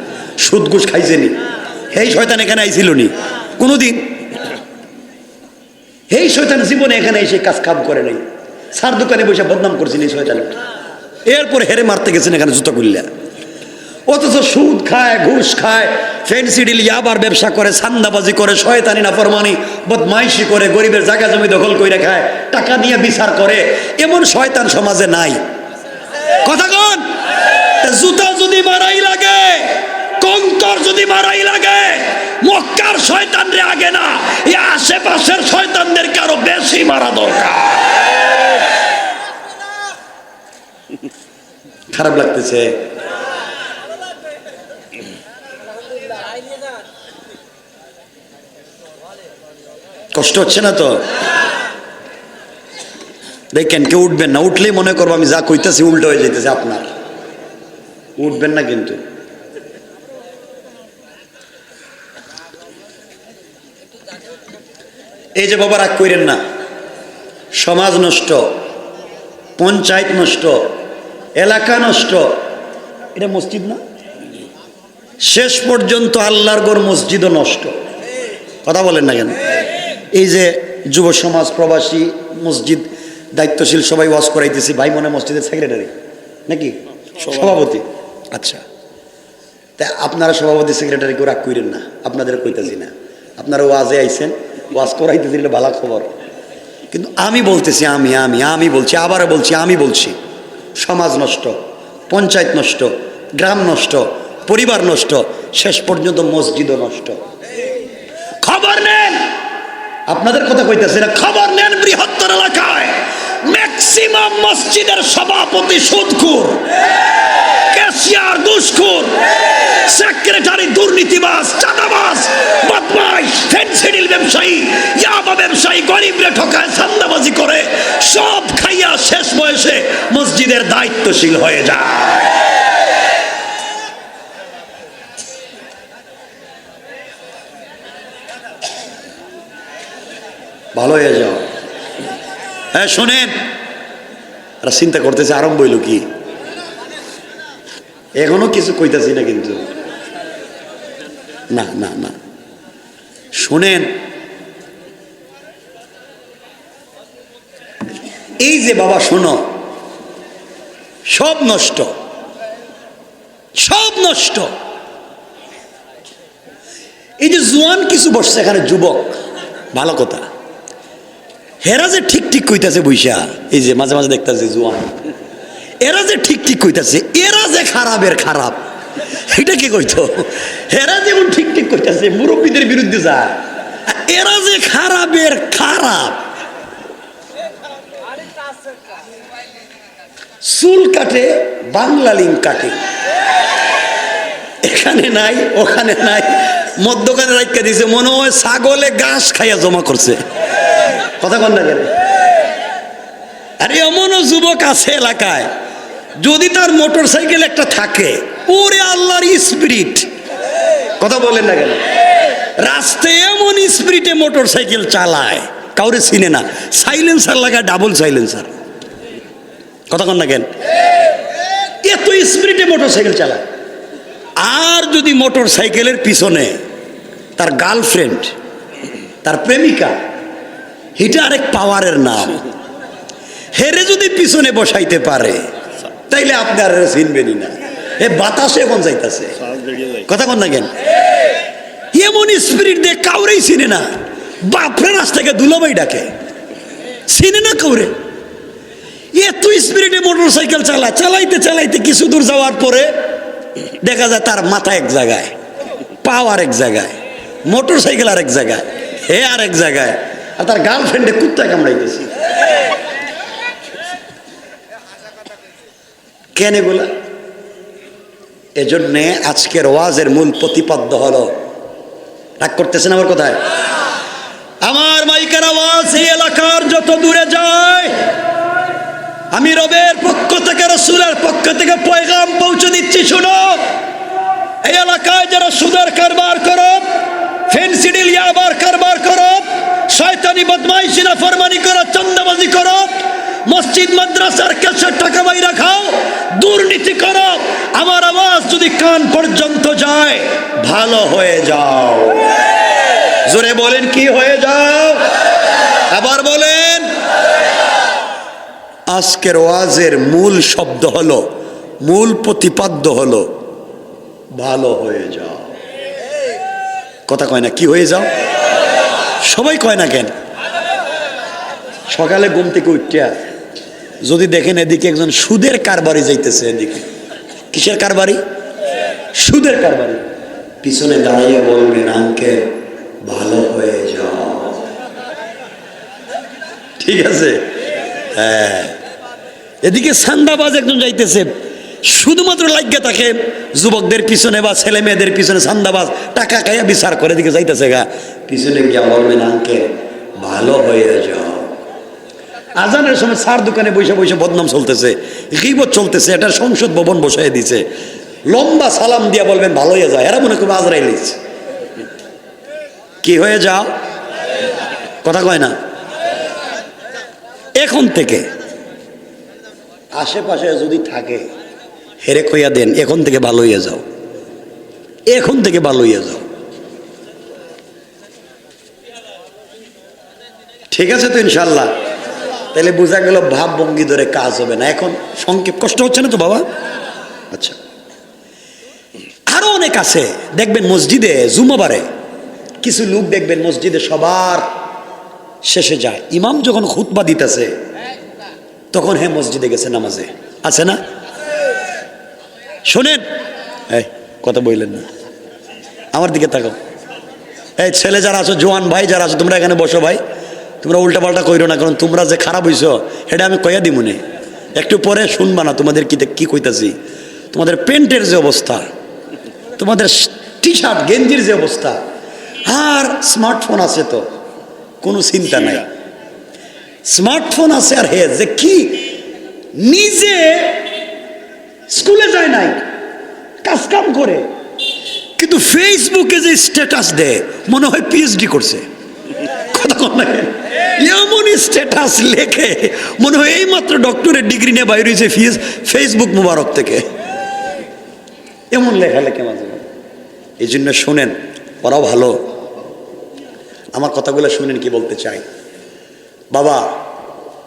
সুদ ঘুষ খাইছেনি? এই শয়তান এখানে আইছিল নি কোনোদিন? এই শয়তান জীবনে এখানে এসে কাজ কাম করে নাই, সার দোকানে বসে বদনাম করছেন এই শয়তান, এরপর হেরে মারতে গেছেন এখানে জুতা খুললে। অথচ সুদ খায়, ঘুষ খায়, ফেন্সি ডিল, ইয়াবার ব্যবসা করে, সান্দাবাজি করে, শয়তানি নাফরমানি বদমাইশি করে, গরিবের জায়গা জমি দখল করে খায়, টাকা নিয়ে বিচার করে, এমন শয়তান সমাজে নাই? কথা কোন? জুতা যদি মারাই লাগে, কঙ্কর যদি মারাই লাগে, মক্কার শয়তান রে আগে না, এই আশেপাশের শয়তানদেরকে আরো বেশি মারা দরকার। খারাপ লাগতেছে? কষ্ট হচ্ছে না তো? দেখেন কেউ উঠবেন না, উঠলেই মনে করবো আমি যা কইতেছি উল্টো হয়ে যেতেছে আপনার, উঠবেন না কিন্তু। এই যে বাবা রাগ কইরেন না, সমাজ নষ্ট, পঞ্চায়েত নষ্ট, এলাকা নষ্ট, এটা মসজিদ না? শেষ পর্যন্ত আল্লাহর ঘর মসজিদও নষ্ট। কথা বলেন না কেন? এই যে যুব সমাজ, প্রবাসী, মসজিদ দায়িত্বশীল সবাই ওয়াজ করাইতেছি, ভাই মনে মসজিদের সেক্রেটারি নাকি সভাপতি? আচ্ছা, তা আপনারা সভাপতি সেক্রেটারি কেউ রাগ কইরেন না, আপনাদের কইতেছি না, আপনারা ওয়াজে আইছেন, ওয়াজ করাইতে দিলে ভালো খবর। কিন্তু আমি বলতেছি, আমি বলছি, আবারও বলছি, আমি বলছি, সমাজ নষ্ট, পঞ্চায়েত নষ্ট, গ্রাম নষ্ট, পরিবার নষ্ট, শেষ পর্যন্ত মসজিদও নষ্ট। খবর নেন, আপনাদের কথা কইতেছি না, খবর নেন বৃহত্তর এলাকায় ম্যাক্সিমাম মসজিদের সভাপতি সুদখোর, ক্যাশিয়ার ঘুষখোর, সেক্রেটারি দুর্নীতিবাজ, চাঁদাবাজ, বদমাইশ, ফেন্সিডিল ব্যবসায়ী, ইয়াবা ব্যবসায়ী, গরিবরে ঠকায়, চাঁদাবাজি করে, সব খাইয়া শেষ বয়সে মসজিদের দায়িত্বশীল হয়ে যায়। ভালো হয়ে যাও। হ্যাঁ শোনেন, আর চিন্তা করতেছে আরম্ভ হইল কি, এখনো কিছু কইতাছি না কিন্তু, না না না শোনেন, এই যে বাবা শোনো, সব নষ্ট, সব নষ্ট। এই যে জোয়ান কিছু বসছে এখানে, যুবক, ভালো কথা, হেরা যে ঠিক ঠিক কইতাছে বইসা, এই যে মাঝে মাঝে দেখতাছে জোয়ান, এরা যে ঠিক ঠিক কইতাছে, এরা যে খারাপের খারাপ, এটা কি কইতো? এরা যেমন ঠিক ঠিক কইতাছে মুরব্বীদের বিরুদ্ধে যায়, এরা যে খারাপের খারাপ। চুল কাটে, বাংলা লিঙ্ক কাটে, এখানে নাই ওখানে নাই, মধ্যখানে রাখতে দিছে, মনে হয় ছাগলে ঘাস খাইয়া জমা করছে। কথা কন না কেন? আরে এমনও যুবক আছে এলাকায়, যদি তার মোটর সাইকেল একটা থাকে, ওরে আল্লাহর স্পিরিট, কথা বলেন না কেন? রাস্তায় এমন স্পিডে মোটর সাইকেল চালায় কাউরে চিনে না, সাইলেন্সার লাগায়, ডাবল সাইলেন্সার। কথা কন না কেন? এত স্পিডে মোটর সাইকেল চালায়। আর যদি মোটর সাইকেলের পিছনে তার গার্লফ্রেন্ড, তার প্রেমিকা, এটা আরেক পাওয়ারের নাম, হেরে যদি পিছনে বসাইতে পারে তাইলে আপনি আর চিনবেনই না। এ বাতাসে এখন যাইতেছে। কথা কন না কেন? এমন স্পিরিট দিয়ে কাউরেই চিনে না। বাপরে রাস্তাকে দুলাভাই ডাকে, চিনে না কাউরে। এত স্পিরিটে মোটর সাইকেল চালাইতে চালাইতে কিছু দূর যাওয়ার পরে দেখা যায় তার মাথা এক জায়গায়, পাও আরেক জায়গায়, মোটর সাইকেল আরেক জায়গায়, হে আরেক জায়গায়, আর তার গার্লফ্রেন্ডে কুত্তায় কামড়াইতেছে। কেন বলা? এজন্যে আজকের ওয়াজের মূল প্রতিপাদ্য হলো, রাগ করতেছেন আমার কথায়? আমার মাইকের আওয়াজ এই এলাকার যত দূরে যায়, আমি রবের পক্ষ থেকে, রাসূলের পক্ষ থেকে পয়গাম পৌঁছে দিচ্ছি। শুনো, এই এলাকায় যারা সুদের কারবার করো, ফেন্সিডিল ইয়াবার কারবার করো, শয়তানি বদমাইশি নাফরমানি করো, চাঁদাবাজি করো, মসজিদ মাদ্রাসার ক্যাশের টাকা বাইরা খাও, দুর্নীতি করো, আমার আওয়াজ যদি কান পর্যন্ত যায়, ভালো হয়ে যাও। জোরে বলেন, কি হয়ে যাও? আবার বলেন। আজকের ওয়াজের মূল শব্দ হলো, মূল প্রতিপাদ্য হলো ভালো হয়ে যাও। কথা কয় না? কি হয়ে যাও? সবাই কয় না কেন? সকালে ঘুম থেকে উঠিয়া যদি দেখেন এদিকে একজন সুদের কারবারি যাইতেছে, এদিকে কিসের কারবারি? সুদের কারবারি, পিছনে দাঁড়িয়ে বলবেন, আঙ্কেল ভালো হয়ে যাও। ঠিক আছে? হ্যাঁ। এদিকে সান্দাবাজ একজন যাইতেছে, শুধুমাত্র লাগিয়ে থাকে যুবকদের পিছনে বা ছেলে মেয়েদের পিছনে, সান্দাবাজ টাকা খাইয়া বিচার করে দিকে যাইতেছে গা, পিছনে গিয়া বলবেন, আঙ্কেল ভালো হয়ে যাও। আজানের সময় সার দোকানে বসে বসে বদনাম চলতেছে, গীবত চলতেছে, এটার সংসদ ভবন বসাই দিছে, লম্বা সালাম দিয়া বলবেন ভালো হয়ে যায়, এরা মনে করবে আজরাইল। কি হয়ে যাও? কথা কয় না? এখন থেকে আশেপাশে যদি থাকে হেরে কইয়া দেন, এখন থেকে ভালো হইয়া যাও, এখন থেকে ভালো হইয়া যাও। ঠিক আছে তো ইনশাল্লাহ? তাহলে বোঝা গেল ভাব ভঙ্গি ধরে কাজ হবে না। এখন সংক্ষেপ, কষ্ট হচ্ছে না তো বাবা? আচ্ছা, আরো অনেক আছে। দেখবেন মসজিদে জুমাবারে কিছু লোক দেখবেন মসজিদে সবার শেষে যায়, ইমাম যখন খুতবা দিতেছে তখন হে মসজিদে গেছে নামাজে, আছে না? শোনেন, এই কথা বললেন না, আমার দিকে তাকাও। এই ছেলে যারা আছো, জোয়ান ভাই যারা আছো, তোমরা এখানে বসো ভাই, তোমরা উল্টা পাল্টা কইরো না, কারণ তোমরা যে খারাপ হইছো এটা আমি কইয়া দিব মনে, একটু পরে শুনবা না তোমাদের কি কইতাছি। তোমাদের প্যান্টের যে অবস্থা, তোমাদের টি শার্ট গেঞ্জির যে অবস্থা, আর স্মার্টফোন আছে তো কোনো চিন্তা নাই, স্মার্টফোন আছে, আর হে যে কি নিজে স্কুলে যায় নাই, কাজ কাম করে, কিন্তু ফেসবুকে যে স্ট্যাটাস দেয় মনে হয় পিএইচডি করছে। কথা কম না, এমন স্ট্যাটাস লেখে মনে হয় এই মাত্র ডক্টরের ডিগ্রি নিয়ে বাইরে হয়েছে ফেসবুক মুবারক থেকে, এমন লেখা লেখে মাঝে মাঝে। এই জন্য শোনেন, ওরাও ভালো, আমার কথাগুলো শুনেন কি বলতে চাই। বাবা,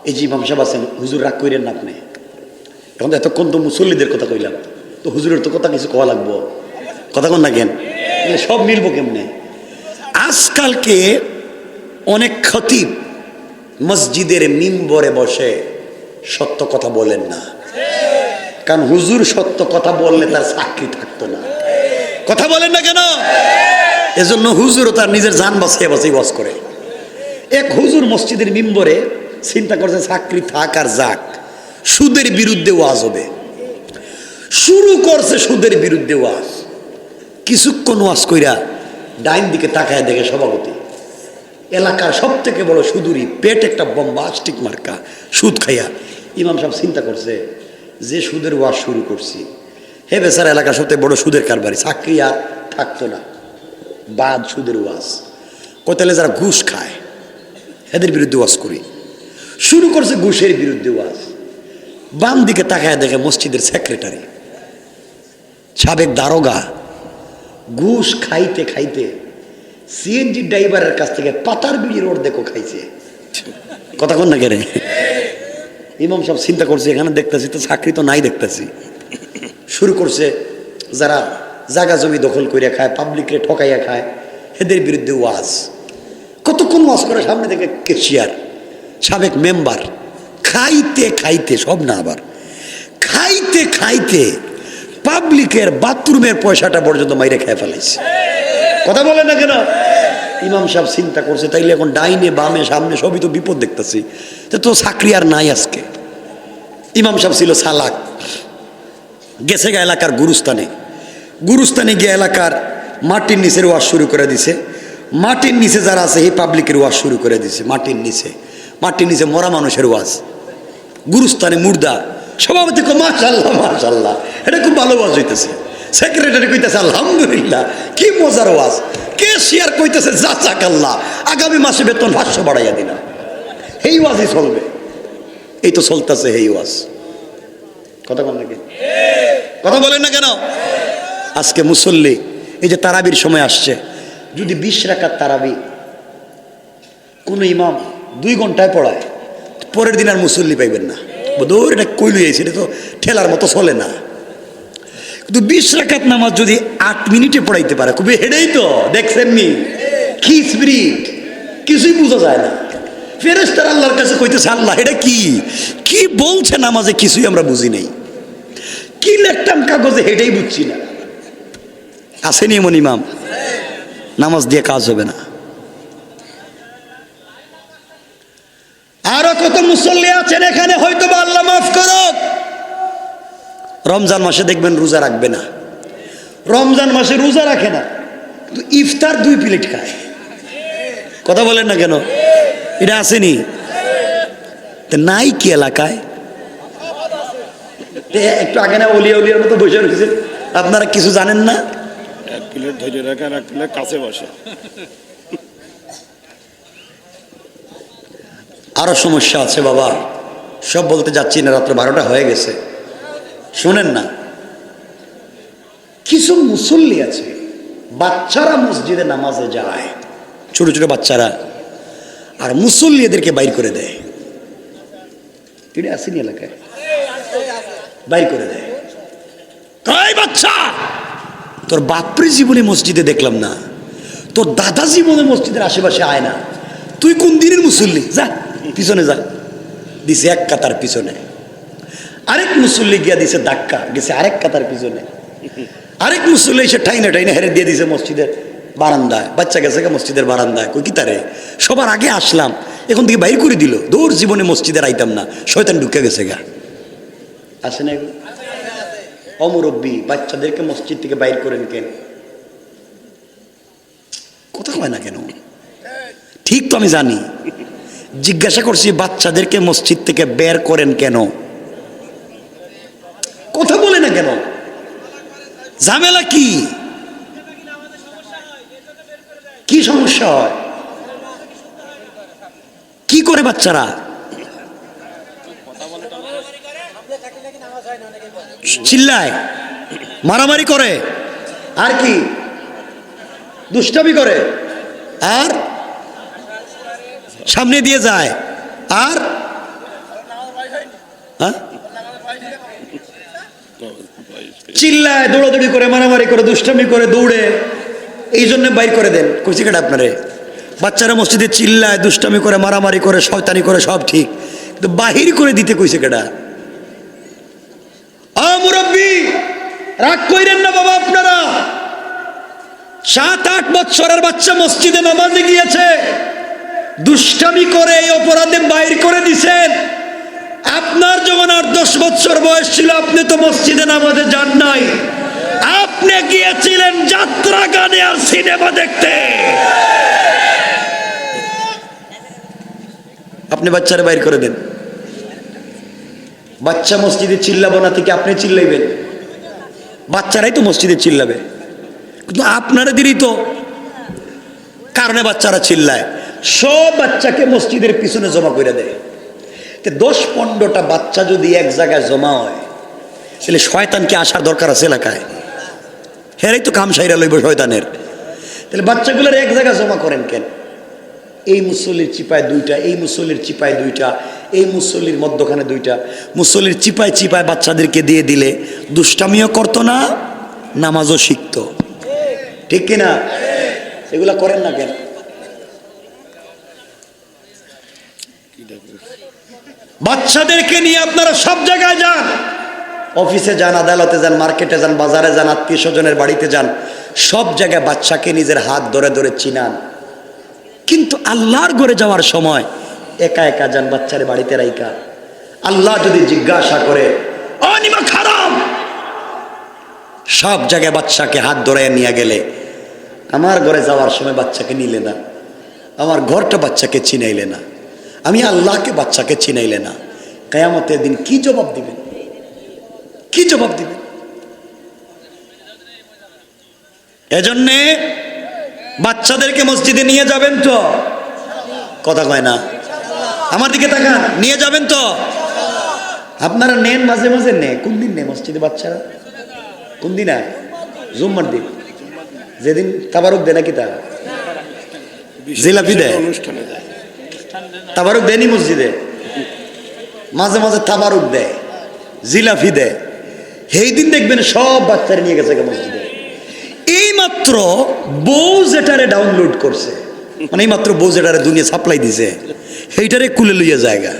এই যে ইমাম সাহেব আছেন, হুজুর রাগ কইরেন না আপনি, এখন এতক্ষণ তো মুসল্লিদের কথা কইলাম, তো হুজুরের তো কথা কিছু কওয়া লাগবো, কথা কন না কেন? সব মিলবো কেমনে? আজকালকে অনেক খতিব মসজিদের মিম্বরে বসে সত্য কথা বলেন না, কারণ হুজুর সত্য কথা বললে তার চাকরি থাকতো না। কথা বলেন না কেন? এজন্য হুজুরও তার নিজের জান বাঁচিয়ে বাঁচিয়ে ওয়াজ করে। এক হুজুর মসজিদের মিম্বরে চিন্তা করছে চাকরি থাক আর যাক, সুদের বিরুদ্ধে ওয়াজ হবে। শুরু করছে সুদের বিরুদ্ধে ওয়াজ, কিছুক্ষণ ওয়াজ কইরা ডাইন দিকে তাকায় দেখে সভাপতি, এলাকার সব থেকে বড় সুদুরি, পেট একটা বম্বাস্টিক মার্কা, সুদ খাইয়া। ইমাম সাহেব চিন্তা করছে যে সুদের ওয়াজ শুরু করছি, হে বেচারা এলাকার সবথেকে বড় সুদের কারবারি, চাকরি আর থাকতো না। বাদ সুদের ওয়াজ। কোথায় যারা ঘুষ খায় এদের বিরুদ্ধে ওয়াজ করি। শুরু করছে ঘুষের বিরুদ্ধে ওয়াজ। বাম দিকে তাকায় দেখে মসজিদের সেক্রেটারি, সাবেক দারোগা, ঘুষ খাইতে খাইতে সিএনজি ড্রাইভারের কাছ থেকে পাতার বিড়ির অর্ধেকও খাইছে। কথা কন না কেরে? ইমাম সাহেব চিন্তা করছে এখানে দেখতেছি তো চাকরি তো নাই, দেখতেছি শুরু করছে যারা জায়গা জমি দখল করিয়া খায়, পাবলিকরে ঠকাইয়া খায়, এদের বিরুদ্ধে ওয়াজ। কতক্ষণ ওয়াজ করে, সামনে থেকে কেশিয়ার, সাবেক মেম্বার, খাইতে খাইতে, সব না আবার খাইতে খাইতে পাবলিকের বাথরুমের পয়সাটা পর্যন্ত মাইরে খেয়ে ফেলাইছে। কথা বলে না কেন? ইমাম সাহেব চিন্তা করছে তাইলে এখন ডাইনে বামে সামনে সবই তো বিপদ দেখতেছি, তো চাকরি আর নাই আজকে। ইমাম সাহেব ছিল চালাক, গেছে গা এলাকার গুরুস্থানে গিয়ে এলাকার মাটির নিচের ওয়াজ শুরু করে দিছে। মাটির নিচে যারা আছে এই পাবলিকের ওয়াজ শুরু করে দিছে। মাটির নিচে মরা মানুষের ওয়াজ, গুরুস্থানে মুর্দা। সভাপতি কো মাশাআল্লাহ মাশাআল্লাহ, এটা খুব ভালো ওয়াজ হইতেছে। সেক্রেটারি কইতেছে আলহামদুলিল্লাহ, কি মজার ওয়াজ। কেশিয়ার কইতেছে জাযাকাল্লাহ, আগামী মাসে বেতন 500 বাড়াইয়া দিলাম। এই ওয়াজই চলবে, এই তো চলতেছে এই ওয়াজ। কথা বলেন নাকি? কথা বলেন না কেন? আজকে মুসল্লি এই যে তারাবির সময় আসছে, যদি 20 রাকাত তারাবি কোন ইমাম 2 ঘন্টায় পড়ায়, পরের দিন আর মুসল্লি পাইবেন না। বোধহয় এটা কইলই আইছে, এটা তো ঠেলার মতো চলে না। কিন্তু 20 রাকাত নামাজ যদি 8 মিনিটে পড়াইতে পারে, খুবই হেডেই তো দেখছেন নি কি স্পিরিট, কিছুই বোঝা যায় না। ফেরেশতারা আল্লাহর কাছে কইতেছে আল্লাহ এটা কি বলছে নামাজে, কিছুই আমরা বুঝি নাই। কি লেখতাম কাগজে হেডেই বুঝছি না। আসেনি এমন ইমাম? নামাজ দিয়ে কাজ হবে না। আরো কত মুসল্লি আছেন এখানে, হয়তো বা আল্লাহ মাফ করুক, রমজান মাসে দেখবেন রোজা রাখবে না, রমজান মাসে রোজা রাখে না, কিন্তু ইফতার 2 প্লেট খায়। কথা বলেন না কেন? এটা আসেনি? নাই কি এলাকায়? একটু আগে না ওলিয়ার মতো বসে রয়েছে, আপনারা কিছু জানেন না? 1 প্লেট ধরে রাখা, 1 প্লেট কাছে বসে। আরো সমস্যা আছে বাবা, সব বলতে যাচ্ছি না, রাত্র 12টা হয়ে গেছে। শোনেন না, কিছু মুসল্লি আছে বাচ্চারা মসজিদে নামাজে যায়, ছোট ছোট বাচ্চারা, আর মুসল্লি এদেরকে বাইর করে দেয়। এটা আসেনি এলাকায়? বাইর করে দেয়। কয় বাচ্চা, তোর বাপরে জীবনে মসজিদে দেখলাম না, তোর দাদা জীবনে মসজিদের আশেপাশে আয় না, তুই কোন দিনের মুসল্লি, যা পিছনে যা। দিছে 1 কাতার পিছনে, আরেক মুসল্লি গিয়া দিছে ধাক্কা, গেছে আরেক কাতার পিছনে, আরেক মুসল্লি এসে ঠাইনা হেরে দিয়ে দিছে মসজিদের বারান্দায়। বাচ্চা গেছে মসজিদের বারান্দায়, কই কি তারে সবার আগে আসলাম, এখন থেকে বাইর করে দিল, দৌড় জীবনে মসজিদের আইতাম না, শয়তান ঢুকে গেছে গা। আসে না অমুরব্বী, বাচ্চাদেরকে মসজিদ থেকে বাইর করেন কেন? কথা কয় না কেন? ঠিক তো আমি জানি, জিজ্ঞাসা করছি বাচ্চাদেরকে মসজিদ থেকে বের করেন কেন? কথা বলে না কেন? ঝামেলা কি? কি সমস্যা হয়? কি করে বাচ্চারা? চিল্লায়, মারামারি করে, আর কি দুষ্টামি করে, আর সামনে দিয়ে যায়, আর চিল্লায়, দৌড়াদৌড়ি করে, মারামারি করে, দুষ্টামি করে, দৌড়ে, এই জন্য বাইর করে দেন। কইছি কেটা আপনারে? বাচ্চারা মসজিদে চিল্লায়, দুষ্টামি করে, মারামারি করে, শয়তানি করে, সব ঠিক, কিন্তু বাহির করে দিতে কইছে কেটা? মুরব্বী রাগ কইরেন না বাবা, আপনারা 7-8 বছরের বাচ্চা মসজিদে নামাজে গিয়েছে, দুষ্টামি করে এই অপরাধে বাইর করে দিছেন। আপনার যখন 8-10 বছর বয়স ছিল, আপনি তো মসজিদে নামাজে যান নাই, আপনি গিয়েছিলেন যাত্রা গানে আর সিনেমা দেখতে। আপনি বাচ্চারা বাইর করে দেন। বাচ্চা মসজিদে চিল্লাবো না থেকে আপনি চিল্লাইবেন? বাচ্চারাই তো মসজিদে চিল্লাবে, কিন্তু আপনারা দিলেই তো কারণে বাচ্চারা চিল্লায়, সব বাচ্চাকে মসজিদের পিছনে জমা করে দেয়। 10-15টা বাচ্চা যদি এক জায়গায় জমা হয়, তাহলে শয়তানকে আসার দরকার আছে এলাকায়? হেরাই তো কাম সাইরা লইব শয়তানের। তাহলে বাচ্চাগুলোর এক জায়গায় জমা করেন কেন? এই মুসল্লির চিপায় 2টা, এই মুসল্লির চিপায় 2টা, এই মুসল্লির মধ্যখানে 2টা, মুসল্লির চিপায় চিপায় বাচ্চাদেরকে দিয়ে দিলে দুষ্টামিও করতো না, নামাজও শিখতো। ঠিক কিনা? এগুলা করেন না কেন? বাচ্চাদেরকে নিয়ে আপনারা সব জায়গায় যান, অফিসে যান, আদালতে যান, মার্কেটে যান, বাজারে যান, আত্মীয় স্বজনের বাড়িতে যান, সব জায়গায় বাচ্চাকে নিজের হাত ধরে ধরে চিনান। কিন্তু আল্লাহর ঘরে যাওয়ার সময় একা একা যান, বাচ্চারে বাড়িতে রাইকা। আল্লাহ যদি জিজ্ঞাসা করে অনিমা খারাম, সব জায়গায় বাচ্চাকে হাত ধরে নিয়ে গেলে, আমার ঘরে যাওয়ার সময় বাচ্চাকে নিলে না, আমার ঘরটা বাচ্চাকে চিনাইলে না, আমি আল্লাহকে বাচ্চাকে চিনাইলে না, কিয়ামতের দিন কি জবাব দিবেন? কি জবাব দিবেন? এজন্যে বাচ্চাদেরকে মসজিদে নিয়ে যাবেন তো? কথা কয় না, আমার দিকে তাকান। নিয়ে যাবেন তো? আপনারা নেন, মাঝে মাঝে নে। কোন দিন নে মসজিদে বাচ্চারা? কোন দিন? জুম্মার দিন, যেদিন তাবারুক দেয় নাকি, তা জিলাপি দেয়, তাবারুক দেয়নি মসজিদে? মাঝে মাঝে তাবারুক দেয়, জিলাপি দেয়। সেই দিন দেখবেন সব বাচ্চারা নিয়ে গেছে মসজিদে। এইমাত্র বউ যেটারে ডাউনলোড করছে, মানে এইমাত্র বউ যেটারে দুনিয়া সাপ্লাই দিছে, সেইটারে কুলে লইয়া জায়গা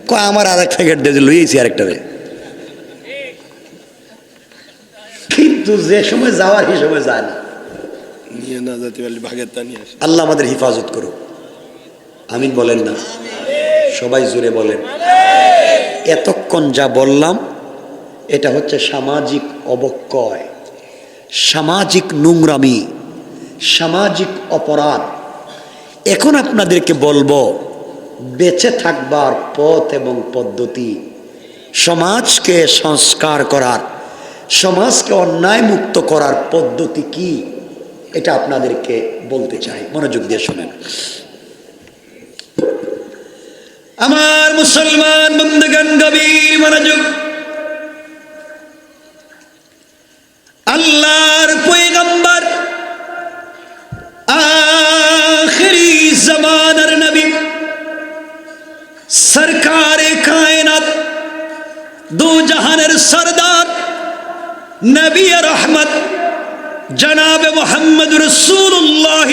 কয় আমার আর এক প্যাকেট দিয়ে লইয়েছি আরেকটারে। কিন্তু যে সময় যাওয়ার সেই সময় যায় না। আল্লাহ আমাদের হিফাজত করুক, আমিন বলেন না? সবাই জুড়ে বলেন। এতক্ষণ যা বললাম এটা হচ্ছে সামাজিক অবক্ষয়, সামাজিক নোংরামি, সামাজিক অপরাধ। এখন আপনাদেরকে বলবো বেঁচে থাকবার পথ এবং পদ্ধতি, সমাজকে সংস্কার করার, সমাজকে অন্যায় মুক্ত করার পদ্ধতি কি, এটা আপনাদেরকে বলতে চাই। মনোযোগ দিয়ে শোনেন। আমার মুসলমান বন্ধুগণ, গভীর মনোযোগ। আল্লাহর পয়গম্বর, আখিরি জামানার নবী, সরকারে কায়নাত, দু জাহানের সরদার, নবী রহমত জনাবে মুহাম্মদ রাসূলুল্লাহ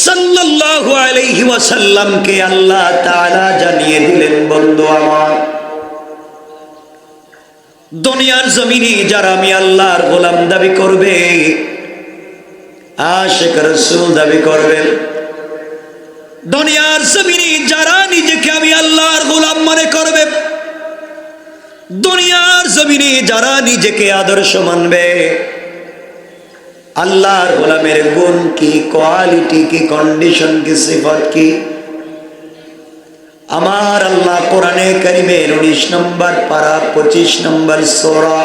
সাল্লাল্লাহু আলাইহি ওয়াসাল্লামকে আল্লাহ তাআলা জানিয়ে দিলেন, বন্ধু আমার, দুনিয়ার জমিনে যারা আমি আল্লাহর গোলাম দাবি করবে, আশিক রাসূল দাবি করবে, দুনিয়ার জমিনে যারা নিজেকে আমি আল্লাহর গোলাম মনে করবে, দুনিয়ার জমিনে যারা নিজেকে আদর্শ মানবে, আল্লাহর গোলামের গুণ কি, কোয়ালিটি কি, কন্ডিশন কি, সিফাত কি, আমার আল্লাহ কোরআনে কারিমের 19 নম্বর পারা 25 নম্বর সূরা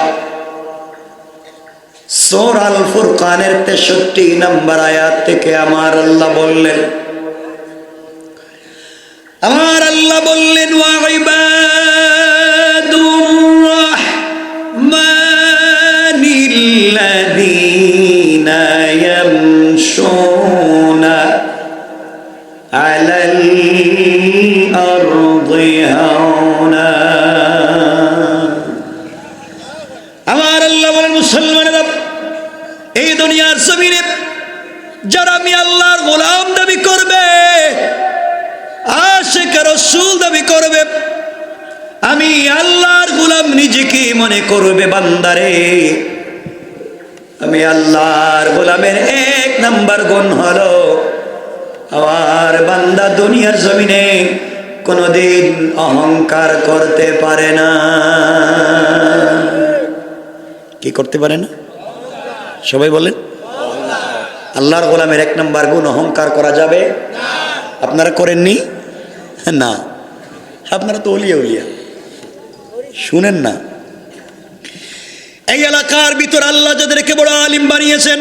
আল ফুরকানের 63 নম্বর আয়াত থেকে আমার আল্লাহ বললেন, আমার আল্লাহ বললেন, ওয়া ইবাদুর রাহমানিল্লাযীনা ইয়ামশুনা আলাল আরদি হাওনা। আমার আল্লাহ বলেন, মুসলমানেরা, এই দুনিয়ার জমিনে যারা আমি আল্লাহর গোলাম দাবি করবে, আশিক রাসূল দাবি করবে, আমি আল্লাহর গোলাম নিজেকে মনে করবে, বান্দারে আমি আল্লাহর গোলামের 1 নম্বর গুণ হলো আমার বান্দা দুনিয়ার জমিনে কোনদিন অহংকার করতে পারে না। কি করতে পারে না? সবাই বলেন। আল্লাহর গোলামের 1 নম্বর গুণ অহংকার করা যাবে না। আপনারা করেননি না? আপনারা তো ওলিয়া উলিয়া, শুনেন না? এই এলাকার ভিতর আল্লাহ যাদেরকে বড় আলিম বানিয়েছেন,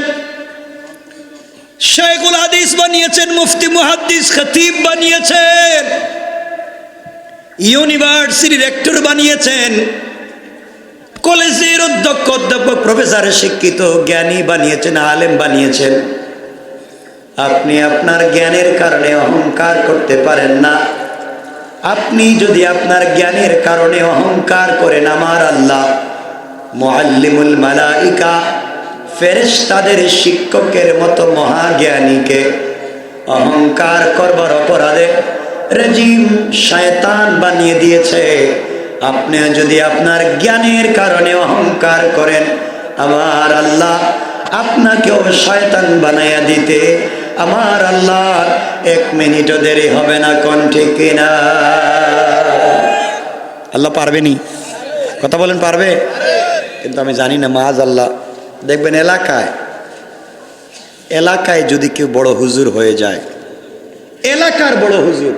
শাইখুল হাদিস বানিয়েছেন, মুফতি মুহাদ্দিস খতিব বানিয়েছেন, ইউনিভার্সিটি রেক্টর বানিয়েছেন, কলেজের অধ্যক্ষ অধ্যাপক প্রফেসর শিক্ষিত জ্ঞানী বানিয়েছেন, আলেম বানিয়েছেন। আপনি আপনার জ্ঞানের কারণে অহংকার করতে পারেন না। আপনি যদি আপনার জ্ঞানের কারণে অহংকার করেন, আমার আল্লাহ মুআল্লিমুল মালাইকা ফেরেশতাদের শিক্ষকের মতো মহাজ্ঞানীকে অহংকার করবার অপরাধে রাজিম শয়তান বানিয়ে দিয়েছে। আপনি যদি আপনার জ্ঞানের কারণে অহংকার করেন, আমার আল্লাহ আপনাকেও শয়তান বানাইয়া দিতে আমার আল্লাহ 1 মিনিটও দেরি হবে না। কোন ঠিক কিনা? আল্লাহ পারবেনি? কথা বলেন পারবে? কিন্তু আমি জানি না, মাআযাল্লাহ দেখবেন এলাকায় যদি কেউ বড় হুজুর হয়ে যায়, এলাকার বড় হুজুর,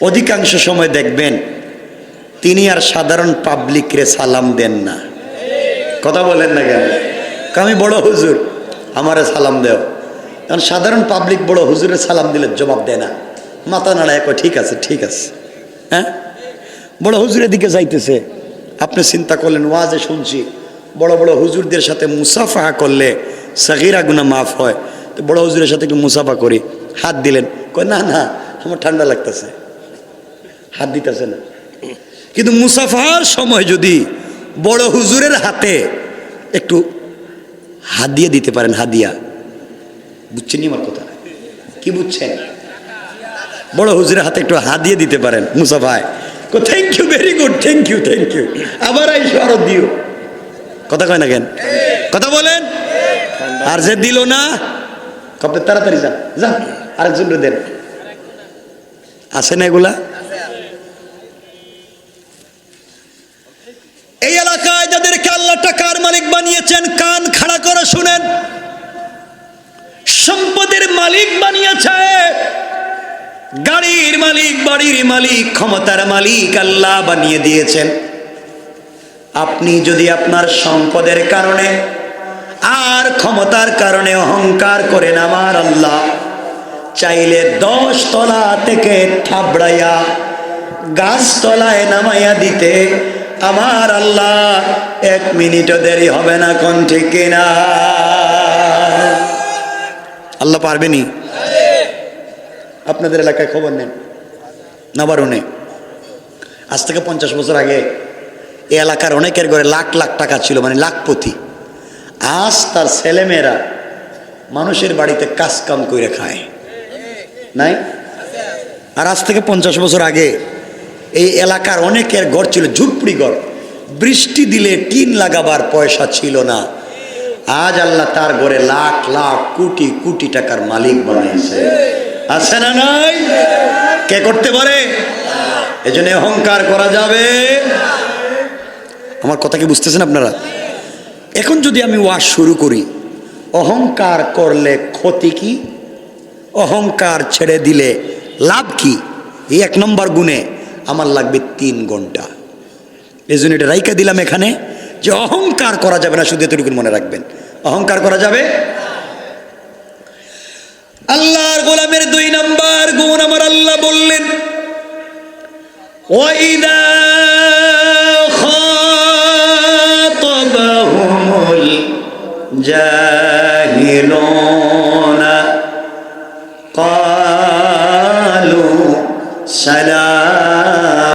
অধিকাংশ সময় দেখবেন তিনি আর সাধারণ পাবলিকরে সালাম দেন না। কথা বলেন না কেন? আমি বড় হুজুর, আমারে সালাম দেও। কারণ সাধারণ পাবলিক বড় হুজুরের সালাম দিলে জবাব দেয় না, মাথা নাড়ায়, ঠিক আছে ঠিক আছে। হ্যাঁ, বড় হুজুরের দিকে যাইতেছে, আপনি চিন্তা করলেন ওয়াজে শুনছি বড় বড় হুজুরদের সাথে মুসাফাহা করলে সাগীরা গুনাহ মাফ হয়, তো বড় হুজুরের সাথে একটু মুসাফা করি, হাত দিলেন, কয় না না আমার ঠান্ডা লাগতেছে, হাত দিতেছে না। কিন্তু মুসাফার সময় যদি বড় হুজুরের হাতে একটু হাদিয়া দিতে পারেন, হাদিয়া, বুঝছেন আমার কথা? কি বুঝছেন? বড় হুজুরের হাতে একটু হাদিয়া দিতে পারেন মুসাফায়, thank you, very good, thank you thank you, আবার আইসো আরো দিও। কথা কয় না কেন? কথা বলেন। আর যে দিল না, কবে তাড়াতাড়ি যান যান আরেকজন দেন, আছে না এগুলা? এই এলাকায় যাদেরকে আল্লাহ টাকার মালিক বানিয়েছেন, কান খাড়া করে শুনেন, সম্পদের মালিক বানিয়েছে, গাড়ির মালিক, বাড়ির মালিক, ক্ষমতার মালিক আল্লাহ বানিয়ে দিয়েছেন। আপনি যদি আপনার সম্পদের কারণে আর ক্ষমতার কারণে অহংকার করেন, আমার আল্লাহ চাইলে 10 তলা থেকে থাবড়াইয়া গাছতলায় নামাইয়া দিতে আমার আল্লাহ 1 মিনিটও দেরি হবে না। কোন ঠিক কিনা? আল্লাহ পারবেনি? আপনাদের এলাকায় খবর নেন, নাবারুনে আজ থেকে 50 বছর আগে এই এলাকার অনেকের ঘরে লাখ লাখ টাকা ছিল, মানে লাখপতি। আজ তার ছেলেমেয়েরা মানুষের বাড়িতে কাজ কাম করে খায় নাই? আর আজ থেকে 50 বছর আগে এই এলাকার অনেকের ঘর ছিল ঝুপড়ি ঘর, বৃষ্টি দিলে টিন লাগাবার পয়সা ছিল না। আজ আল্লাহ তার ঘরে লাখ লাখ কোটি কোটি টাকার মালিক বানিয়েছে। আছে না নাই? কে করতে পারে? এজন্য অহংকার করা যাবে? আমার কথা কি বুঝতেছেন আপনারা? এখন যদি আমি ওয়াজ শুরু করি, অহংকার করলে ক্ষতি কি, অহংকার ছেড়ে দিলে লাভ কি, এই 1 নম্বর গুণে আমার লাগবে 3 ঘন্টা। এই জন্য এটা রাইকা দিলাম এখানে যে অহংকার করা যাবে না, শুধু এতটুকু মনে রাখবেন, অহংকার করা যাবে। আল্লাহর গোলামের 2 নম্বর গুণ আমার আল্লাহ বললেন, ওয়াইদা খাতাবাহুমুল জাহিলুনা ক্বালু সালাম।